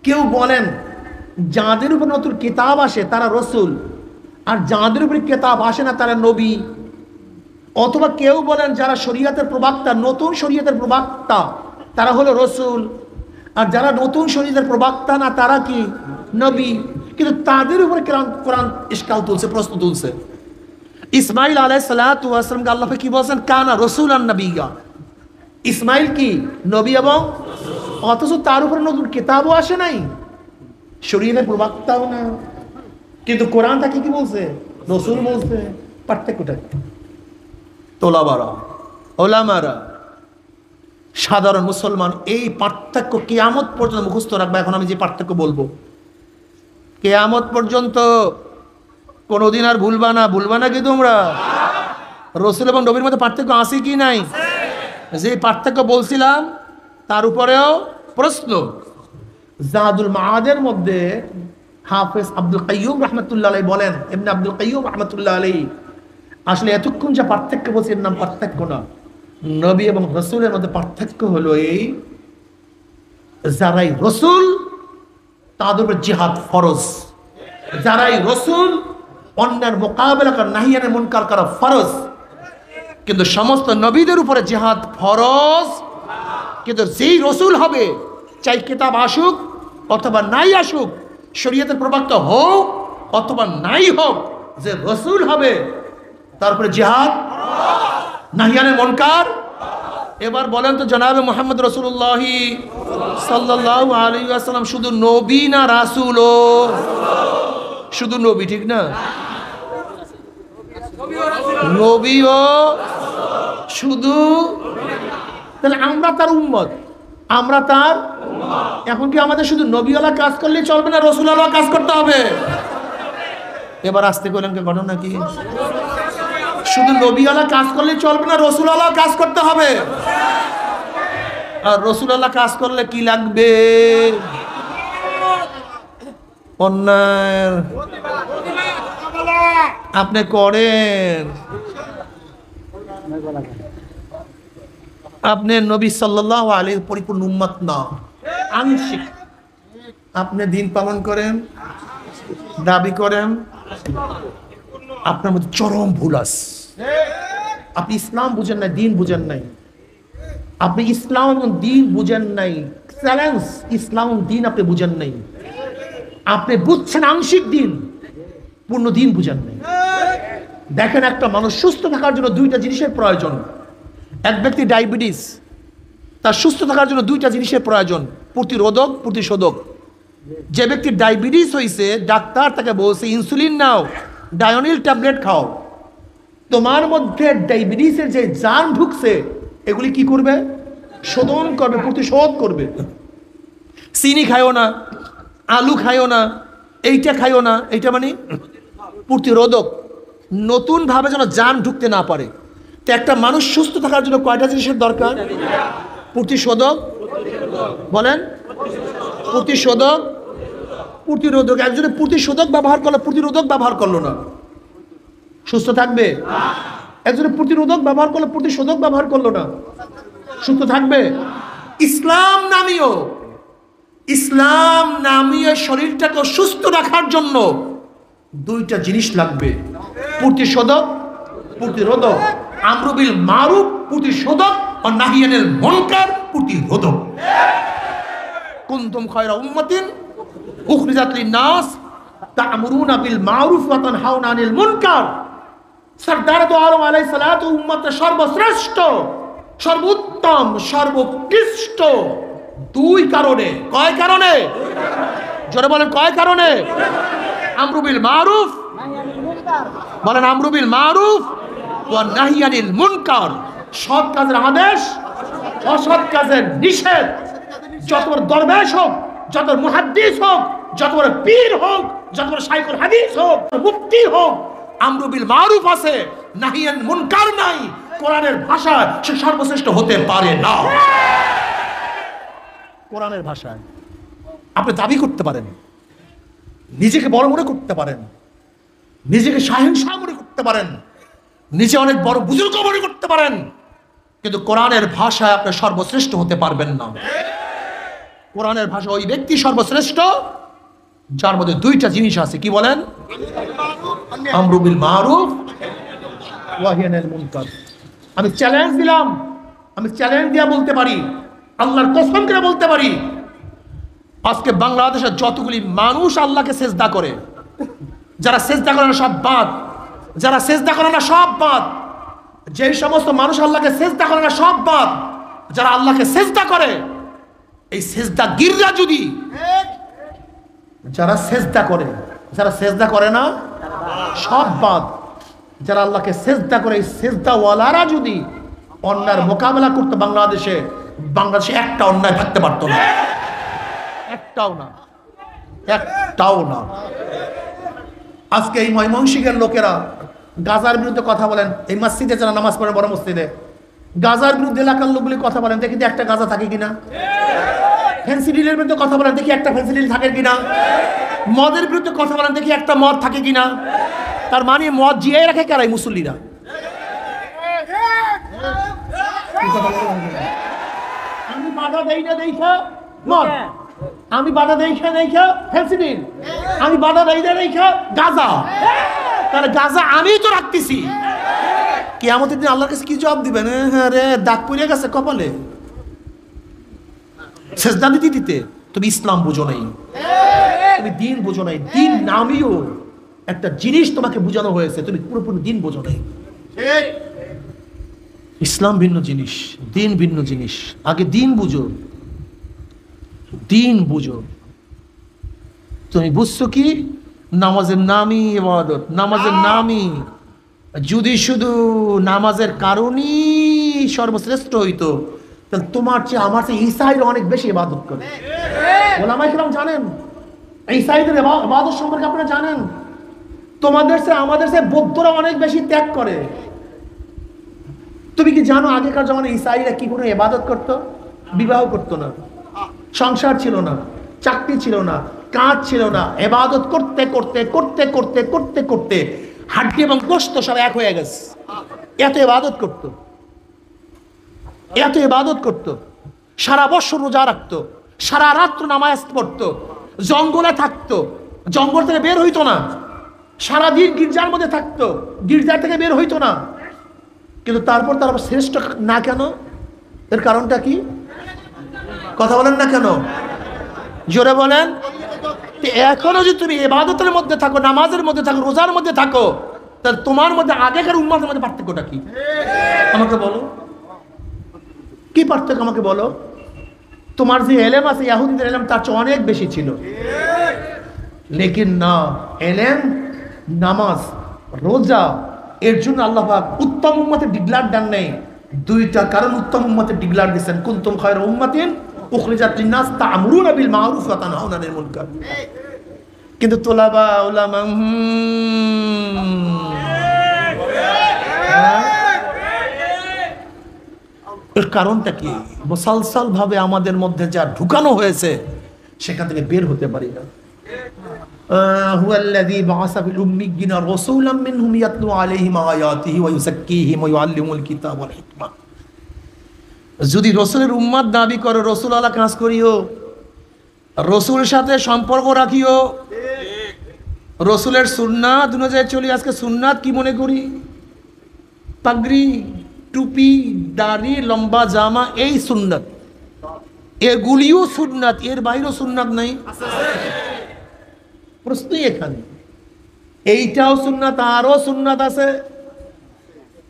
কেউ বলেন যাদের উপর নতুন কিতাব আসে তারা রাসূল, আর যাদের উপরে কিতাব আসে না তারা নবী। অথবা কেউ বলেন যারা শরীয়তের প্রবক্তা, নতুন শরীয়তের প্রবক্তা, তারা হলো রাসূল। আর যারা নতুন শরীরের প্রবক্তা না তারা কি নবী, কিন্তু তাদের উপরে কোরআন ইশকাল তুলছে, প্রশ্ন তুলছে। ইসমাইল আলাইহিস সালাতু ওয়াস সালামকে আল্লাহ কি বলেন? কানা রাসূলান নাবিয়্যা। ইসমাইল কি নবী, এবং অথচ তার উপরে নতুন কিতাবও আসে নাই, শরীরের প্রবক্তাও না, কিন্তু কোরআন তাকে কি বলছে? রাসূল বলছে। পার্থক্যটা তোলাবারা ওলামারা সাধারণ মুসলমান এই পার্থক্য কিয়ামত পর্যন্ত মুখস্থ রাখবে। এখন আমি যে পার্থক্য বলবো কিয়ামত পর্যন্ত কোনোদিন আর ভুলবা না কি তোমরা? রাসূল এবং নবীর মধ্যে পার্থক্য আছে কি নাই? যে পার্থক্য বলছিলাম তার উপরেও প্রশ্ন। জাদুল মাআদের মধ্যে হাফেজ আব্দুল কাইয়ুম রাহমাতুল্লাহ আলাইহি বলেন, ইবনে আব্দুল কাইয়ুম রাহমাতুল্লাহ আলাইহি, আসলে এতক্ষণ যে পার্থক্য বলছি এর নাম পার্থক্য না, নবী এবং রাসূলের মধ্যে পার্থক্য হলো এই, যারাই রাসূল তাদের উপর জিহাদ ফরজ, যারাই রাসূল অন্যের মোকাবেলা করা, নাহিয়ানে মুনকার করা ফরজ, কিন্তু সমস্ত নবীদের উপরে জিহাদ ফরজ। কিন্তু যেই রাসূল হবে, চাই কিতাব আসুক অথবা নাই আসুক, শরীয়তের প্রবক্তা হোক অথবা নাই হোক, যে রাসূল হবে তারপরে জিহাদ, নাহিয়ানে মুনকার। এবার বলেন তো জনাবে মুহাম্মদ রাসূলুল্লাহ সাল্লাল্লাহু আলাইহি ওয়াসাল্লাম শুধু নবী না রাসূলও? শুধু নবী, ঠিক না? নবীও শুধু, তাহলে আমরা তার উম্মত, আমরা তার। এখন কি আমাদের শুধু নবীওয়ালা কাজ করলেই চলবে না, রাসূলওয়ালা কাজ করতে হবে? এবার আসতে করলেন কে ঘটনা কি? শুধু নবীওয়ালা কাজ করলেই চলবে না, রাসূলওয়ালা কাজ করতে হবে। আর রাসূলওয়ালা কাজ করলে কি লাগবে? অন্যায় আপনি করেন, আপনি নবী সাল্লাল্লাহু আলাইহি পরিপূর্ণ উম্মত না, আংশিক। আপনি দিন পালন করেন, দাবি করেন, আপনার মধ্যে চরম ভুল আছে। আপনি ইসলাম বুঝেন নাই, দিন বুঝেন নাই। আপনি ইসলাম এবং দিন বুঝেন নাই, চ্যালেঞ্জ, ইসলাম দিন আপনি বুঝেন নাই। আপনি বুঝছেন আংশিক দিন, পূর্ণ দিন বুঝেন নাই। দেখেন, একটা মানুষ সুস্থ থাকার জন্য দুইটা জিনিসের প্রয়োজন। এক ব্যক্তি ডায়াবেটিস, তার সুস্থ থাকার জন্য দুইটা জিনিসের প্রয়োজন, প্রতিরোধক, প্রতিশোধক। যে ব্যক্তির ডায়াবেটিস হয়েছে, ডাক্তার তাকে বলছে ইনসুলিন নাও, ডায়োনিল ট্যাবলেট খাও। তোমার মধ্যে ডায়াবেটিসের যে জার্ম ঢুকছে, এগুলি কি করবে? শোধন করবে, প্রতিশোধ করবে। চিনি খাইও না, আলু খাইও না, এইটা খাইও না, এইটা মানে প্রতিরোধক, নতুনভাবে যেন জার্ম ঢুকতে না পারে। তো একটা মানুষ সুস্থ থাকার জন্য কয়টা জিনিসের দরকার? প্রতিশোধক, বলেন, প্রতিশোধক, প্রতিরোধক। একজনের প্রতিশোধক ব্যবহার করলো, প্রতিরোধক ব্যবহার করলো না, সুস্থ থাকবে? একজনের প্রতিরোধক ব্যবহার করলো, প্রতিশোধক ব্যবহার করলো না, সুস্থ থাকবে? ইসলাম নামীয় শরীরটাকে সুস্থ রাখার জন্য দুইটা জিনিস লাগবে, প্রতিশোধক, প্রতিরোধক। আমরু বিল মারুফ প্রতিশোধক, আর নাহি আনিল মুনকার প্রতিরোধক। কুনতুম খায়রা উম্মাতিন উখরিজাত লিন-নাস তা'মুরুনা বিল মারুফ ওয়া তানহাউনা আনিল মুনকার। সরদার দো আলম আলাইহিস সালাতু উম্মতের সর্বশ্রেষ্ঠ, সর্বোত্তম, সর্বোৎকৃষ্ট দুই কারণে। কয় কারণে? জোরে বলেন, কয় কারণে? আমরু বিল মারুফ, বলেন আমরু বিল মারুফ ওয়া নাহি আনিল মুনকার। সৎ কাজের আদেশ, অসৎ কাজের নিষেধ। যত বড় দরবেশ হোক, যত বড় মুহাদ্দিস হোক, যত বড় পীর হোক, যত বড় শাইখুল হাদিস হোক, মুফতি হোক, আমরু বিল মারুফ আছে, নাহি আনিল মুনকার নাই। কোরআনের ভাষায় সে সর্বশ্রেষ্ঠ হতে পারে না। কোরআনের ভাষায় আপনি দাবি করতে পারেন, নিজেকে বড় মনে করতে পারেন, নিজেকে শাহেনশাহ মনে করতে পারেন, নিজে অনেক বড় বুজুর্গ মনে করতে পারেন, কিন্তু কোরআনের ভাষায় আপনি সর্বশ্রেষ্ঠ হতে পারবেন না। কোরআনের ভাষা ওই ব্যক্তি সর্বশ্রেষ্ঠ যার মধ্যে দুইটা জিনিস আছে। কি বলেন? আমরু বিল মারুফ ওয়া নাহি আনিল মুনকার। আমি চ্যালেঞ্জ দিলাম, আমি চ্যালেঞ্জ দিয়া বলতে পারি, আল্লাহর কসম করে বলতে পারি, আজকে বাংলাদেশের যতগুলি মানুষ আল্লাহকে সেজদা করে, যারা সেজদা করে না সব বাদ, যারা সেজদা করে না সব বাদ, যেই সমস্ত মানুষ আল্লাহকে সেজদা করে না সব বাদ, যারা আল্লাহকে সেজদা করে, এই সেজদা গিররা যদি, যারা সেজদা করে, যারা সেজদা করে না সব বাদ, যারা আল্লাহকে সেজদা করে, এই সেজদা ওয়ালারা যদি অন্যায়ের মোকাবেলা করতে বাংলাদেশে একটা অন্যায় থাকতে পারতো না, একটাও না, একটাও না। আজকে এই ময়মনসিংহের লোকেরা গাজার বিরুদ্ধে কথা বলেন, এই মসজিদে যারা নামাজ পড়ে বড় মসজিদে, গাজার বিরুদ্ধে এলাকার লোকগুলি কথা বলেন, দেখি একটা গাজা থাকে কিনা। ফেন্সিডিলের বিরুদ্ধে কথা বলেন, দেখি একটা ফেন্সিডিল থাকে কিনা। মদের বিরুদ্ধে কথা বলেন, দেখি একটা মদ থাকে কিনা। তার মানে মদ জিয়ে রাখে কারাই মুসল্লিরা। আমি বাধা দেই না দেখা মদ, আমি বাধা দেই না ফেন্সিডিল, আমি বাধা দেই না দেখা গাজা। তাহলে গাজা আমি তো রাখতেছি, কিয়ামতের দিন আল্লাহর কাছে কি জবাব দিবেন? হ্যাঁ রে, দাগ পড়ে গেছে কপালে, সেজদা দিতে দিতে। তুমি ইসলাম বুঝো নাই, তুমি দিন বুঝো নাই। দিন নামিও একটা জিনিস তোমাকে বুঝানো হয়েছে, তুমি পুরোপুরি দিন বুঝো নাই। ইসলাম ভিন্ন জিনিস, দিন ভিন্ন জিনিস। আগে দিন বুঝো, দিন বুঝো। তুমি বুঝছো কি? নামাজের নামই ইবাদত, নামাজের নামই। যদি শুধু নামাজের কারণেই সর্বশ্রেষ্ঠ হইতো, তাহলে তোমার চেয়ে আমার চেয়ে ঈসাইরা অনেক বেশি ইবাদত করে। ওলামায়ে কেরাম জানেন, ঈসাইদের ইবাদত সম্পর্কে আপনারা জানেন। তোমাদের চেয়ে আমাদের চেয়ে বৌদ্ধরা অনেক বেশি ত্যাগ করে। তুমি কি জানো আগেকার জমানায় ঈসাইরা কি করে ইবাদত করতো? বিবাহ করতো না, সংসার ছিল না, চাকরি ছিল না, কাজ ছিল না। ইবাদত করতে করতে করতে করতে করতে করতে হাড্ডি এবং গোশত সব এক হয়ে গেছে। এত ইবাদত করতো, এত ইবাদত করতো। সারা বছর রোজা রাখতো, সারা রাত্র নামাজ পড়তো, জঙ্গলে থাকতো, জঙ্গল থেকে বের হইতো না, সারাদিন গির্জার মধ্যে থাকতো, গির্জা থেকে বের হইতো না। কিন্তু তারপর তার শ্রেষ্ঠ না কেন? এর কারণটা কি? কথা বলেন না কেন? জোরে বলেন। এখনো যদি তুমি ইবাদতের মধ্যে থাকো, নামাজের মধ্যে থাকো, রোজার মধ্যে থাকো, তাহলে তোমার মধ্যে আগেকার উম্মতের মধ্যে পার্থক্যটা কি? আমাকে বলো, কি পার্থক্য আমাকে বলো। তোমার যে এলেম আছে ইহুদিদের এলেম তার চেয়ে অনেক বেশি ছিল। লেকিন না, এলেম, নামাজ, রোজা, এর জন্য আল্লাহ পাক উত্তম উম্মতের ডিক্লার দেন নাই। দুইটা কারণ উত্তম উম্মতের ডিক্লার দিয়েছেন, কুনতুম খায়রা উম্মাতিন উখরিজাত লিন-নাস তা'মুরুনা বিল মা'রুফ ওয়া তানহাউনা আনিল মুনকার। কিন্তু তোলাবা উলামা এর কারণটা কি? মুসালসাল ভাবে আমাদের মধ্যে যা ঢুকানো হয়েছে সেখান থেকে বের হতে পারি না। হুয়াল্লাযী বা'আসা ফিল উম্মিয়্যিনা রাসূলাম মিনহুম ইয়াতলু আলাইহিম আয়াতিহি ওয়া ইউযাক্কিহিম ওয়া ইউআল্লিমুল কিতাব ওয়াল হিকমা। যদি রাসূলের উম্মত দাবি করো, রাসূল আলা কাজ করিও, রাসূলের সাথে সম্পর্ক রাখিও, রাসূলের সুন্নাত অনুযায়ী চলি। আজকে সুন্নাত কি মনে করি? পাগড়ি, টুপি, দাড়ি, লম্বা জামা, এই সুন্নাত। এগুলিও সুন্নাত, এর বাইরেও সুন্নাত নাই। প্রশ্নই এখানে। এইটাও সুন্নাত, আরো সুন্নাত আছে।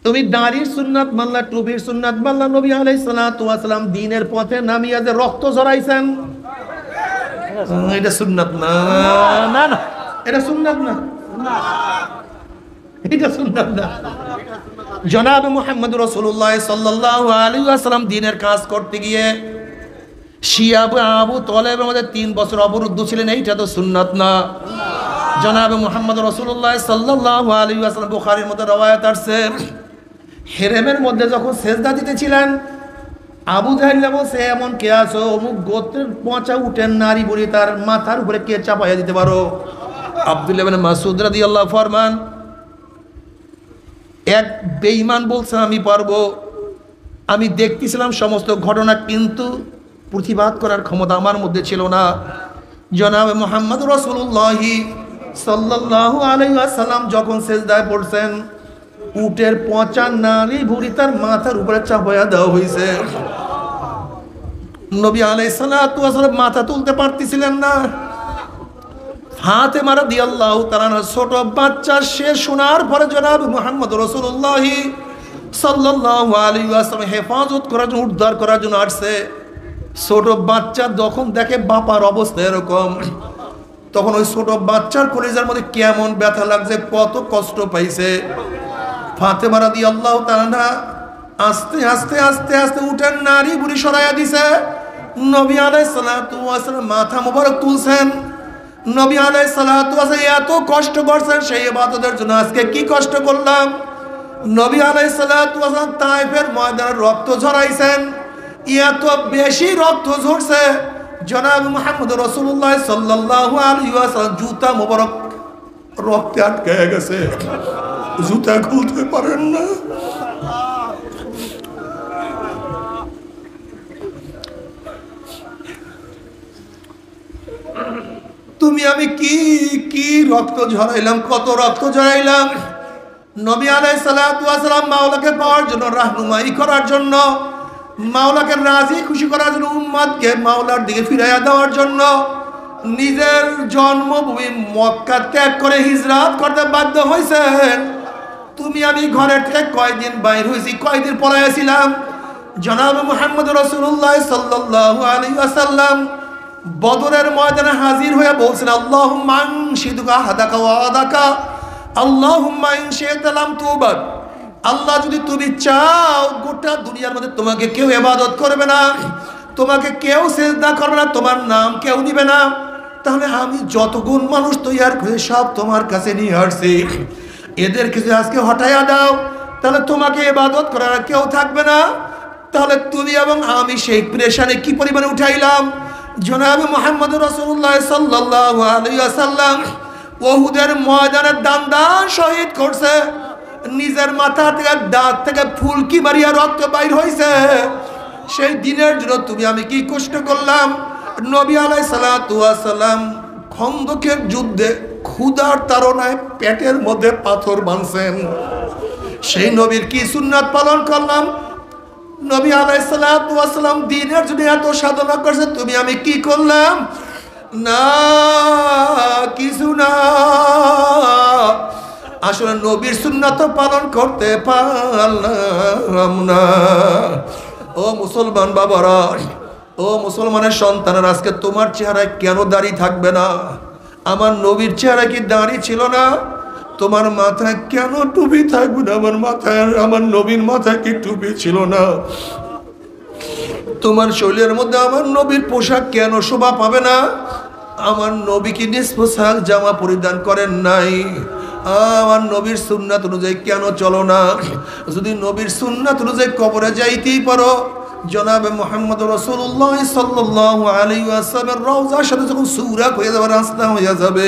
তুমি দাড়ির সুন্নাত মানলা, টুপির সুন্নাত মানলা। নবী আলাইহিস সালাতু ওয়াস সালাম দ্বীনের পথে নামিয়া যে রক্ত ঝরাইছেন, এটা সুন্নাত না। না না, এটা সুন্নাত না, এটা সুন্নাত না। জনাব মুহাম্মদ রাসূলুল্লাহ সাল্লাল্লাহু আলাইহি ওয়াসাল্লাম দ্বীনের কাজ করতে গিয়ে শিয়া আবু তালেবের মধ্যে 3 বছর অবরুদ্ধ ছিলেন, এইটা তো সুন্নাত না। জনাব মুহাম্মদ রাসূলুল্লাহ সাল্লাল্লাহু আলাইহি ওয়াসাল্লাম, বুখারীর মধ্যে রওয়ায়াত আছে, হেরেমের মধ্যে যখন সেজদা দিতেছিলেন, আবু জাহেল বলছে, এমন কে আছো অমুক গোত্রের পচা উটের নারী বুড়ি, তার মাথার উপরে কে চাপাইয়া দিতে পারো? আব্দুল্লাহ ইবনে মাসউদ রাদিয়াল্লাহু ফরমান, এক বেঈমান বলছে আমি পারবো। আমি দেখতেছিলাম সমস্ত ঘটনা, কিন্তু প্রতিবাদ করার ক্ষমতা আমার মধ্যে ছিল না। জনাব মুহাম্মদ রাসূলুল্লাহ সাল্লাল্লাহু আলাইহি ওয়াসাল্লাম যখন সিজদায় পড়ছেন, উটের পচা নারী ভুঁড়ি তার মাথার উপরে চাপাইয়া দেওয়া হয়েছে। নবী আলাইহিস সালাতু ওয়াস সালাম মাথা তুলতে পারতেছিলেন না। ফাতেমা রাদিয়াল্লাহু তাআলা ছোট বাচ্চা, সে শোনার পরে জনাব মুহাম্মদ রাসূলুল্লাহ সাল্লাল্লাহু আলাইহি ওয়াসাল্লাম হেফাজত করার জন্য, উদ্ধার করার জন্য আসছে। ছোট বাচ্চা যখন দেখে বাবার অবস্থা এরকম, তখন ওই ছোট বাচ্চার কলিজার মধ্যে কেমন ব্যথা লাগছে, কত কষ্ট পাইছে। ফাতেমা রাদিয়াল্লাহু তাআলা আস্তে আস্তে আস্তে আস্তে উঠেন, নারী বুড়ি সরাইয়া দিছে। নবী আলাইহিস সালাতু ওয়াস সালাম মাথা মোবারক তুলছেন। নবী আলাইহিস সালাতু ওয়াস সালাম এত কষ্ট করছেন সেই ইবাদতের জন্য, আজকে কি কষ্ট করলাম। নবী আলাইহিস সালাতু ওয়াস সালাম তায়েফের ময়দানে রক্ত ঝরাইছেন, এত বেশি রক্ত ঝরছে জনাব মুহাম্মদ রাসূলুল্লাহ সাল্লাল্লাহু আলাইহি ওয়াসাল্লাম জুতা মোবারক রক্তে আটকে গেছে, জুতা খুলতে পারেন না। তুমি আমি কি কি রক্ত ঝরাইলাম, কত রক্ত ঝরাইলাম। নবী আলাইহিস সালাতু ওয়াস সালাম মাওলাকে পাওয়ার জন্য, রাহনুমাই করার জন্য, মাওলাকে রাজি খুশি করার জন্য, উম্মতকে মাওলার দিকে ফিরাইয়া দেওয়ার জন্য নিজের জন্মভূমি মক্কা ত্যাগ করে হিজরত করতে বাধ্য হয়েছেন। তুমি আমি ঘরের থেকে কয়দিন বাইর হয়েছি, কয়দিন পলাইছিলাম। জনাব মুহাম্মদ রাসূলুল্লাহ সাল্লাল্লাহু আলাইহি ওয়াসাল্লাম বদরের ময়দানে হাজির হয়ে বলছেন, আল্লাহুম্মা আনশিদুকা হাদাকা ওয়া আদাকা, আল্লাহুম্মা ইনশি'তা লাম তুবাদ। আল্লাহ যদি তুমি চাও গোটা দুনিয়ার মধ্যে তোমাকে কেউ ইবাদত করবে না, তোমাকে কেউ সিজদা করবে না, তোমার নাম কেউ নিবে না, তাহলে আমি যত গুণ মানুষ তৈরি করে সব তোমার কাছে নিয়ে আসছি। এদের কিছু আজকে হটাইয়া দাও, তাহলে তোমাকে ইবাদত করার কেউ থাকবে না। তাহলে তুমি এবং আমি সেই প্রেশারে কি পরিমাণে উঠাইলাম। জনাব মুহাম্মদ রাসূলুল্লাহ সাল্লাল্লাহু আলাইহি ওয়াসাল্লাম উহুদের ময়দানে দান শহীদ করছে, নিজের মাথা থেকে দাঁত থেকে ফুলকি মারিয়া রক্ত বাইর হয়েছে। সেই দিনের জন্য তুমি আমি কি কষ্ট করলাম। নবী আলাইহিস সালাতু ওয়াস সালাম খন্দকের যুদ্ধে ক্ষুধার তাড়নায় পেটের মধ্যে পাথর বাঁধছেন, সেই নবীর কি সুন্নাত পালন করলাম। নবী আলাইহিস সালাতু ওয়াস সালাম দ্বীনের জন্য এত সাধনা করছে, তুমি আমি কি করলাম। না, কিছু না। আসলে নবীর সুন্নাত পালন করতে পারলাম না। ও মুসলমান বাবারা, ও মুসলমানের সন্তানের, আজকে তোমার চেহারায় কেন দাড়ি থাকবে না? আমার নবীর চেহারা কি দাড়ি ছিল না? তোমার মাথায় কেন টুপি থাকবে না? আমার মাথায়, আমার নবীর মাথায় কি টুপি ছিল না? তোমার শরীরের মধ্যে আমার নবীর পোশাক কেন শোভা পাবে না? আমার নবী কি নিজ পোশাক জামা পরিধান করেন নাই? আমার নবীর সুন্নাত অনুযায়ী কেন চলো না? যদি নবীর সুন্নাত অনুযায়ী কবরে যাইতেই পারো, জনাবে মুহাম্মদ রাসূলুল্লাহ সাল্লাল্লাহু আলাইহি ওয়াসাল্লামের রওজার সাথে যখন সুরাক হয়ে যাবে, রাস্তা হয়ে যাবে,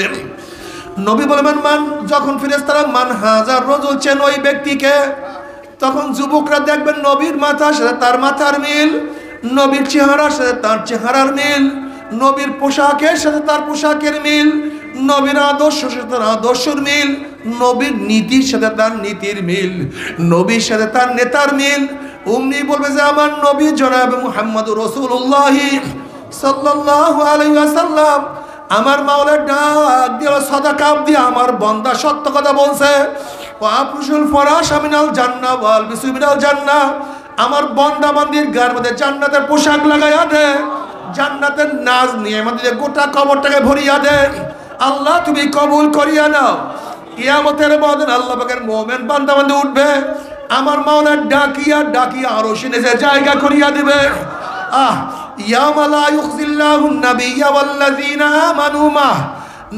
নবী বলবেন মান, যখন ফেরেশতারা মান হাজার রজুল চেন ওই ব্যক্তিকে, তখন যুবকরা দেখবেন নবীর মাথার সাথে তার মাথার মিল, নবীর চেহারার সাথে তার চেহারার মিল, নবীর পোশাকের সাথে তার পোশাকের মিল, নবীর আদর্শের সাথে তার আদর্শের মিল, নবীর নীতির সাথে তার নীতির মিল, নবীর সাথে তার নেতার মিল। উম্মি বলবে যে আমার নবী জনাবে মুহাম্মদ রাসূলুল্লাহ সাল্লাল্লাহু আলাইহি ওয়াসাল্লাম আমার মাওলার ডাক দিয়ে সাদাকা দিয়ে আমার বান্দা সত্য কথা বলছে। ওয়াফুসুল ফরাশা মিনাল জান্নাহ ওয়াল বিসু মিনাল জান্নাহ, আমার বান্দা বান্দির গায়ের মধ্যে জান্নাতের পোশাক লাগাইয়া দে, জান্নাতের নাজ নিয়ে আমাদের গোটা কবরটাকে ভরিয়া দে। আল্লাহ তুমি কবুল করিয়া নাও। কিয়ামতের ময়দানে আল্লাহ পাকের মুমিন বান্দা বান্দি উঠবে, আমার মাওলা ডাকিয়া ডাকিয়া আরশে নিচে জায়গা করিয়া দিবে। ইয়াওমা লা ইউখজিল্লাহুন নাবিয়্যা ওয়াল্লাযীনা আমানু মাহ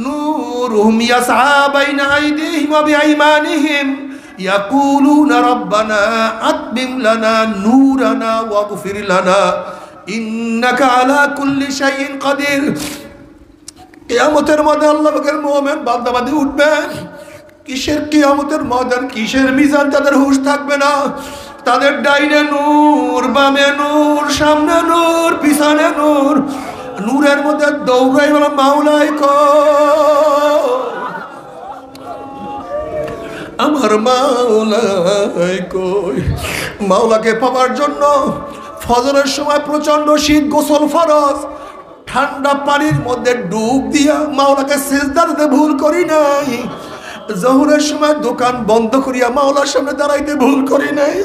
নূরুহুম ইয়াসআ বাইনা আইদিহিম ওয়া বিআইমানিহিম ইয়াকুলুনা রাব্বানা আতমিম লানা নূরানা ওয়াগফির লানা ইন্নাকা আলা কুল্লি শাইইন কাদির। কিয়ামতের ময়দানে আল্লাহ পাকের মুমিন বান্দা বান্দি উঠবে। কিসের কিয়ামতের ময়দান, কিসের মিজান, তাদের হুঁশ থাকবে না। তাদের ডাইনে নূর, বামে নূর, সামনে নূর, পিছনে নূর, নূরের মধ্যে দৌড়াই বলা মাওলাই কই, আমার মাওলাই কই। মাওলাকে পাওয়ার জন্য ফজরের সময় প্রচন্ড শীত, গোসল ফরজ, ঠান্ডা পানির মধ্যে ডুব দিয়া মাওলাকে সিজদা দিতে ভুল করি নাই। জোহরের সময় দোকান বন্ধ করিয়া মাওলার সামনে দাঁড়াইতে ভুল করি নাই।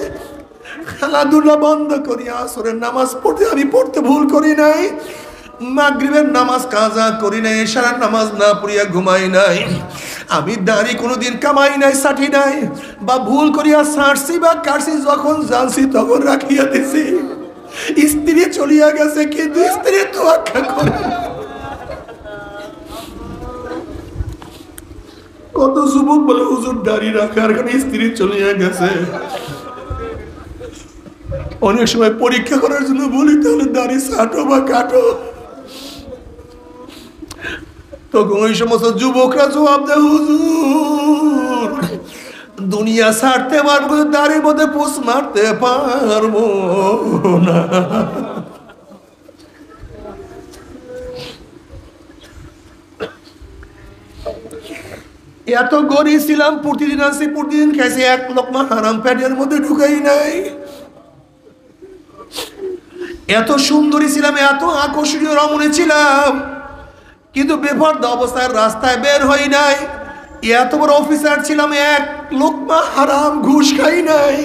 খেলাধুলা বন্ধ করিয়া আসরের নামাজ পড়তে আমি পড়তে ভুল করি নাই। মাগরিবের নামাজ কাজা করি নাই, এশারের নামাজ না পড়িয়া ঘুমাই নাই। আমি দাড়ি কোনোদিন কামাই নাই, ছাটি নাই, বা ভুল করিয়া ছাড়ছি বা কাটছি, যখন জানছি তখন রাখিয়া দিছি। স্ত্রী চলিয়া গেছে কিন্তু স্ত্রী তোয়াক্কা করে। কত যুবক বলে হুজুর দাড়ি রাখার কারণে স্ত্রী চলিয়া গেছে। অনেক সময় পরীক্ষা করার জন্য বলি তাহলে দাড়ি ছাটো বা কাটো, তখন ওই সমস্ত যুবকরা জবাব দেয় হুজুর দুনিয়া ছাড়তে পারবো, দাড়ির মধ্যে পোষ মারতে পারবো না। এত গরিব ছিলাম, প্রতিদিন আসি প্রতিদিন খাইছি, এক লোকমা হারাম প্যাটের মধ্যে ঢুকাই নাই। এত সুন্দরী ছিলাম, এত আকর্ষণীয় রমণী ছিলাম, কিন্তু বেপরদা অবস্থায় রাস্তায় বের হই নাই। এত বড় অফিসার ছিলাম, এক লোকমা হারাম ঘুষ খাই নাই।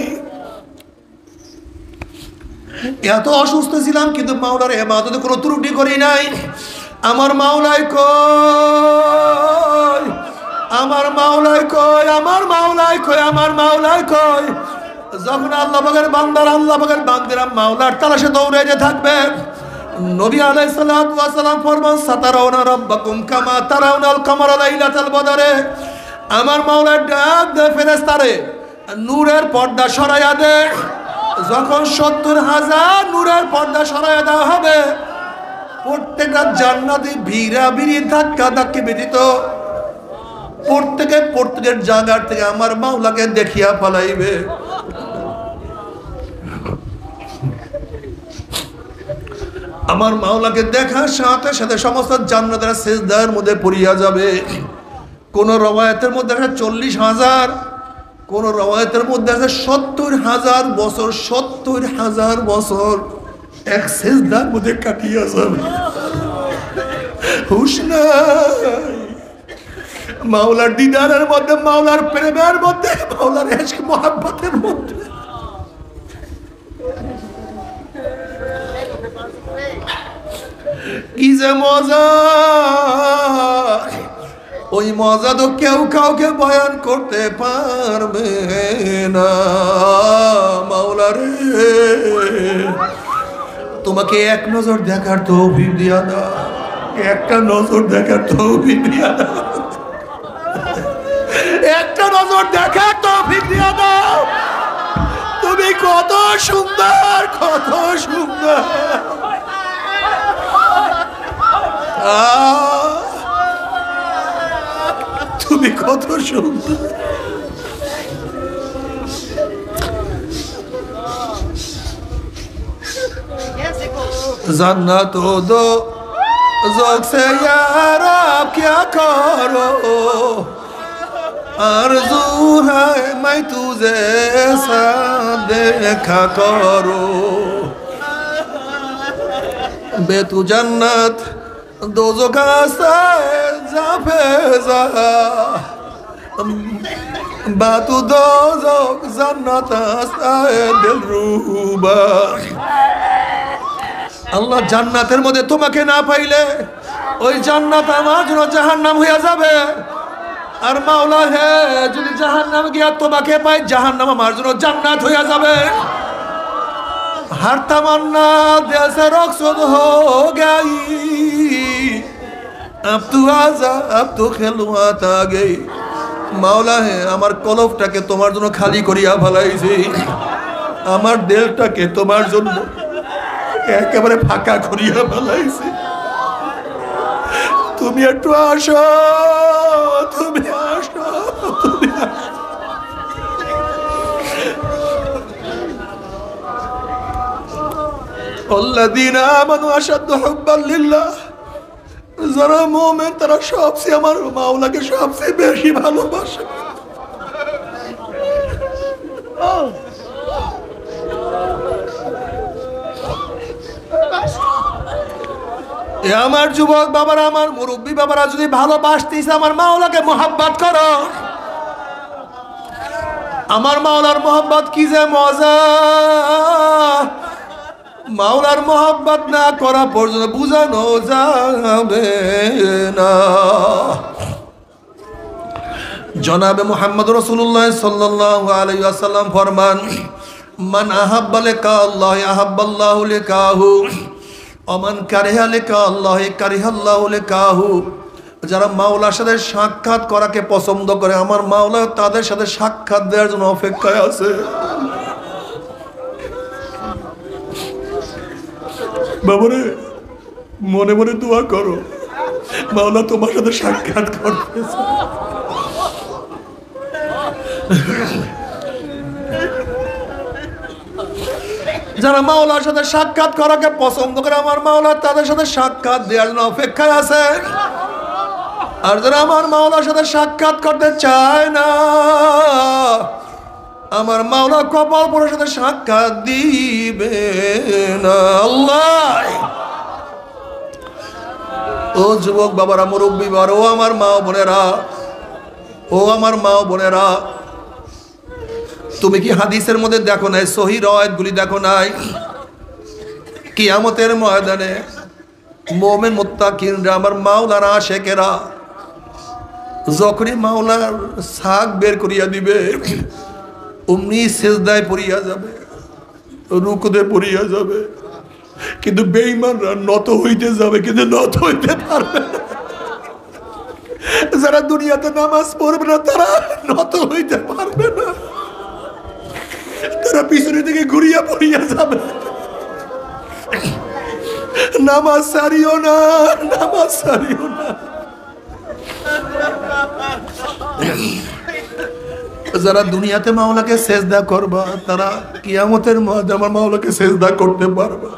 এত অসুস্থ ছিলাম কিন্তু মাওলার ইবাদতে কোনো ত্রুটি করি নাই। আমার মাওলাই কই, আমার মাওলাই কই, আমার মাওলাই কই, আমার মাওলাই কই। যখন আল্লাহ পাকের বান্দার, আল্লাহ পাকের বান্দিরা মাওলার তালাশে দৌড়াইতে থাকবে, নবী আলাইহিস সালাতু ওয়াস সালাম ফরমান সাতারাউনা রাব্বাকুম কামা তারাউনাল কামারা লাইলাতাল বদরে। আমার মাওলা ডাক দে ফেরেশতারে, নূরের পর্দা সরাইয়া দে। যখন ৭০,০০০ নূরের পর্দা সরাইয়া দেওয়া হবে, প্রত্যেকটা জান্নাতি ভিড়া ভিড়ি ধাক্কা ধাক্কি ব্যতীত প্রত্যেকের জায়গার থেকে আমার মাওলাকে দেখিয়া ফলাইবে। আমার মাওলাকে দেখার সাথে সাথে সমস্ত জান্নাতের সিজদার মধ্যে পড়িয়া যাবে। কোন রওয়ায়াতের মধ্যে আছে ৪০,০০০, কোন রওয়ায়াতের মধ্যে আছে ৭০,০০০ বছর, ৭০,০০০ বছর এক সিজদার মধ্যে কাটিয়া যাবে। হুশ নাই মাওলার দিদারের মধ্যে, মাওলার প্রেমের মধ্যে, মাওলার ইশক মুহাব্বতের মধ্যে। কি যে মজা! ওই মজা তো কেউ কাউকে বয়ান করতে পারবে না। মাওলা রে, তোমাকে এক নজর দেখার তৌফিক দিয়া দাও, একটা নজর দেখার তৌফিক দিয়া দাও, একটা নজর দেখার তৌফিক দিয়া দাও। তুমি কত সুন্দর, কত সুন্দর, তুমি কত সুন্দর। जन्नत दो ज़ौक़ से यार आप क्या करो, आरज़ू है मैं तुझे ऐसा देखा करो। बे तू जन्नत दो ज़ौक़ से ज़ाफ़ेज़ा, बातू दो ज़ौक़ जन्नत से दिलरुबा। আল্লাহ জান্নাতের মধ্যে তোমাকে না পাইলে ওই জান্নাত আমার জন্য জাহান্নাম হয়ে যাবে। আর মাওলা হে, যদি জাহান্নাম গিয়া তোমাকে পাই, জাহান্নাম আমার জন্য জান্নাত হয়ে যাবে। हर तमन्ना दिल से रुखसत हो गई, अब तू आजा, अब तो खिलवात आ गई। মাওলা হে, আমার কলবটাকে তোমার জন্য খালি করিয়া ফেলাইছি, আমার দিলটাকে তোমার জন্য একেবারে ফাঁকা করিয়া ফেলাইছি। তুমি একটু আসো, তুমি আসো, তুমি আসো। الذين آمنوا أشد حبا لله, যারা মুমিন তারা সবচেয়ে আমার মাওলাকে সবচেয়ে বেশি ভালোবাসে। এ আমার যুবক বাবারা, আমার মুরব্বী বাবারা, যদি ভালোবাসতিস আমার মাওলাকে মোহাব্বত করো। আমার মাওলার মোহাব্বত কি যে মজা, মাওলার মোহাব্বত না করা পর্যন্ত বুঝানো যাবে না। জনাবে মুহাম্মদ রাসূলুল্লাহ সাল্লাল্লাহু আলাইহি ওয়াসাল্লাম ফরমান, মান আহাব্বা লিকা আল্লাহ আহাব্বাল্লাহু লিকাহু ওয়া মান কারিহা লিকা আল্লাহ কারিহাল্লাহু লিকাহু। যারা মাওলার সাথে সাক্ষাৎ করাকে পছন্দ করে, আমার মাওলা তাদের সাথে সাক্ষাৎ দেওয়ার জন্য অপেক্ষায় আছে। বাবারে, মনে মনে দোয়া করো, মাওলা তোমার সাথে সাক্ষাৎ করতেছে। যারা মাওলার সাথে সাক্ষাৎ করাকে পছন্দ করে, আমার মাওলা তাদের সাথে সাক্ষাৎ দেওয়ার জন্য অপেক্ষায় আছে। আর যারা আমার মাওলার সাথে সাক্ষাৎ করতে চায় না, আমার মাওলা কপাল পোড়ার সাথে সাক্ষাৎ দিবে না। আল্লাহ, ও যুবক বাবারা, মুরব্বী বাবারা, ও আমার মা বোনেরা, ও আমার মা বোনেরা, তুমি কি হাদিসের মধ্যে দেখো নাই, সহিহ রওয়ায়াতগুলি দেখো নাই, কিয়ামতের ময়দানে মুমিন মুত্তাকিনরা, আমার মাওলার আশিকেরা, যখনই মাওলার ছাগ বের করিয়া দিবে, অমনি সিজদায় পড়িয়া যাবে, রুকুতে পড়িয়া যাবে, কিন্তু বেঈমানরা নত হইতে যাবে, কিন্তু নত হইতে পারবে না। যারা দুনিয়াতে নামাজ পড়বে না, তারা নত হইতে পারবে না, তারা পিছনে থেকে ঘুরিয়া পড়িয়া যাবে। নামাজ ছাড়িও না, নামাজ ছাড়িও না। যারা দুনিয়াতে মাওলাকে সেজদা করবা, তারা কিয়ামতের মধ্যে আমার মাওলাকে সেজদা করতে পারবা।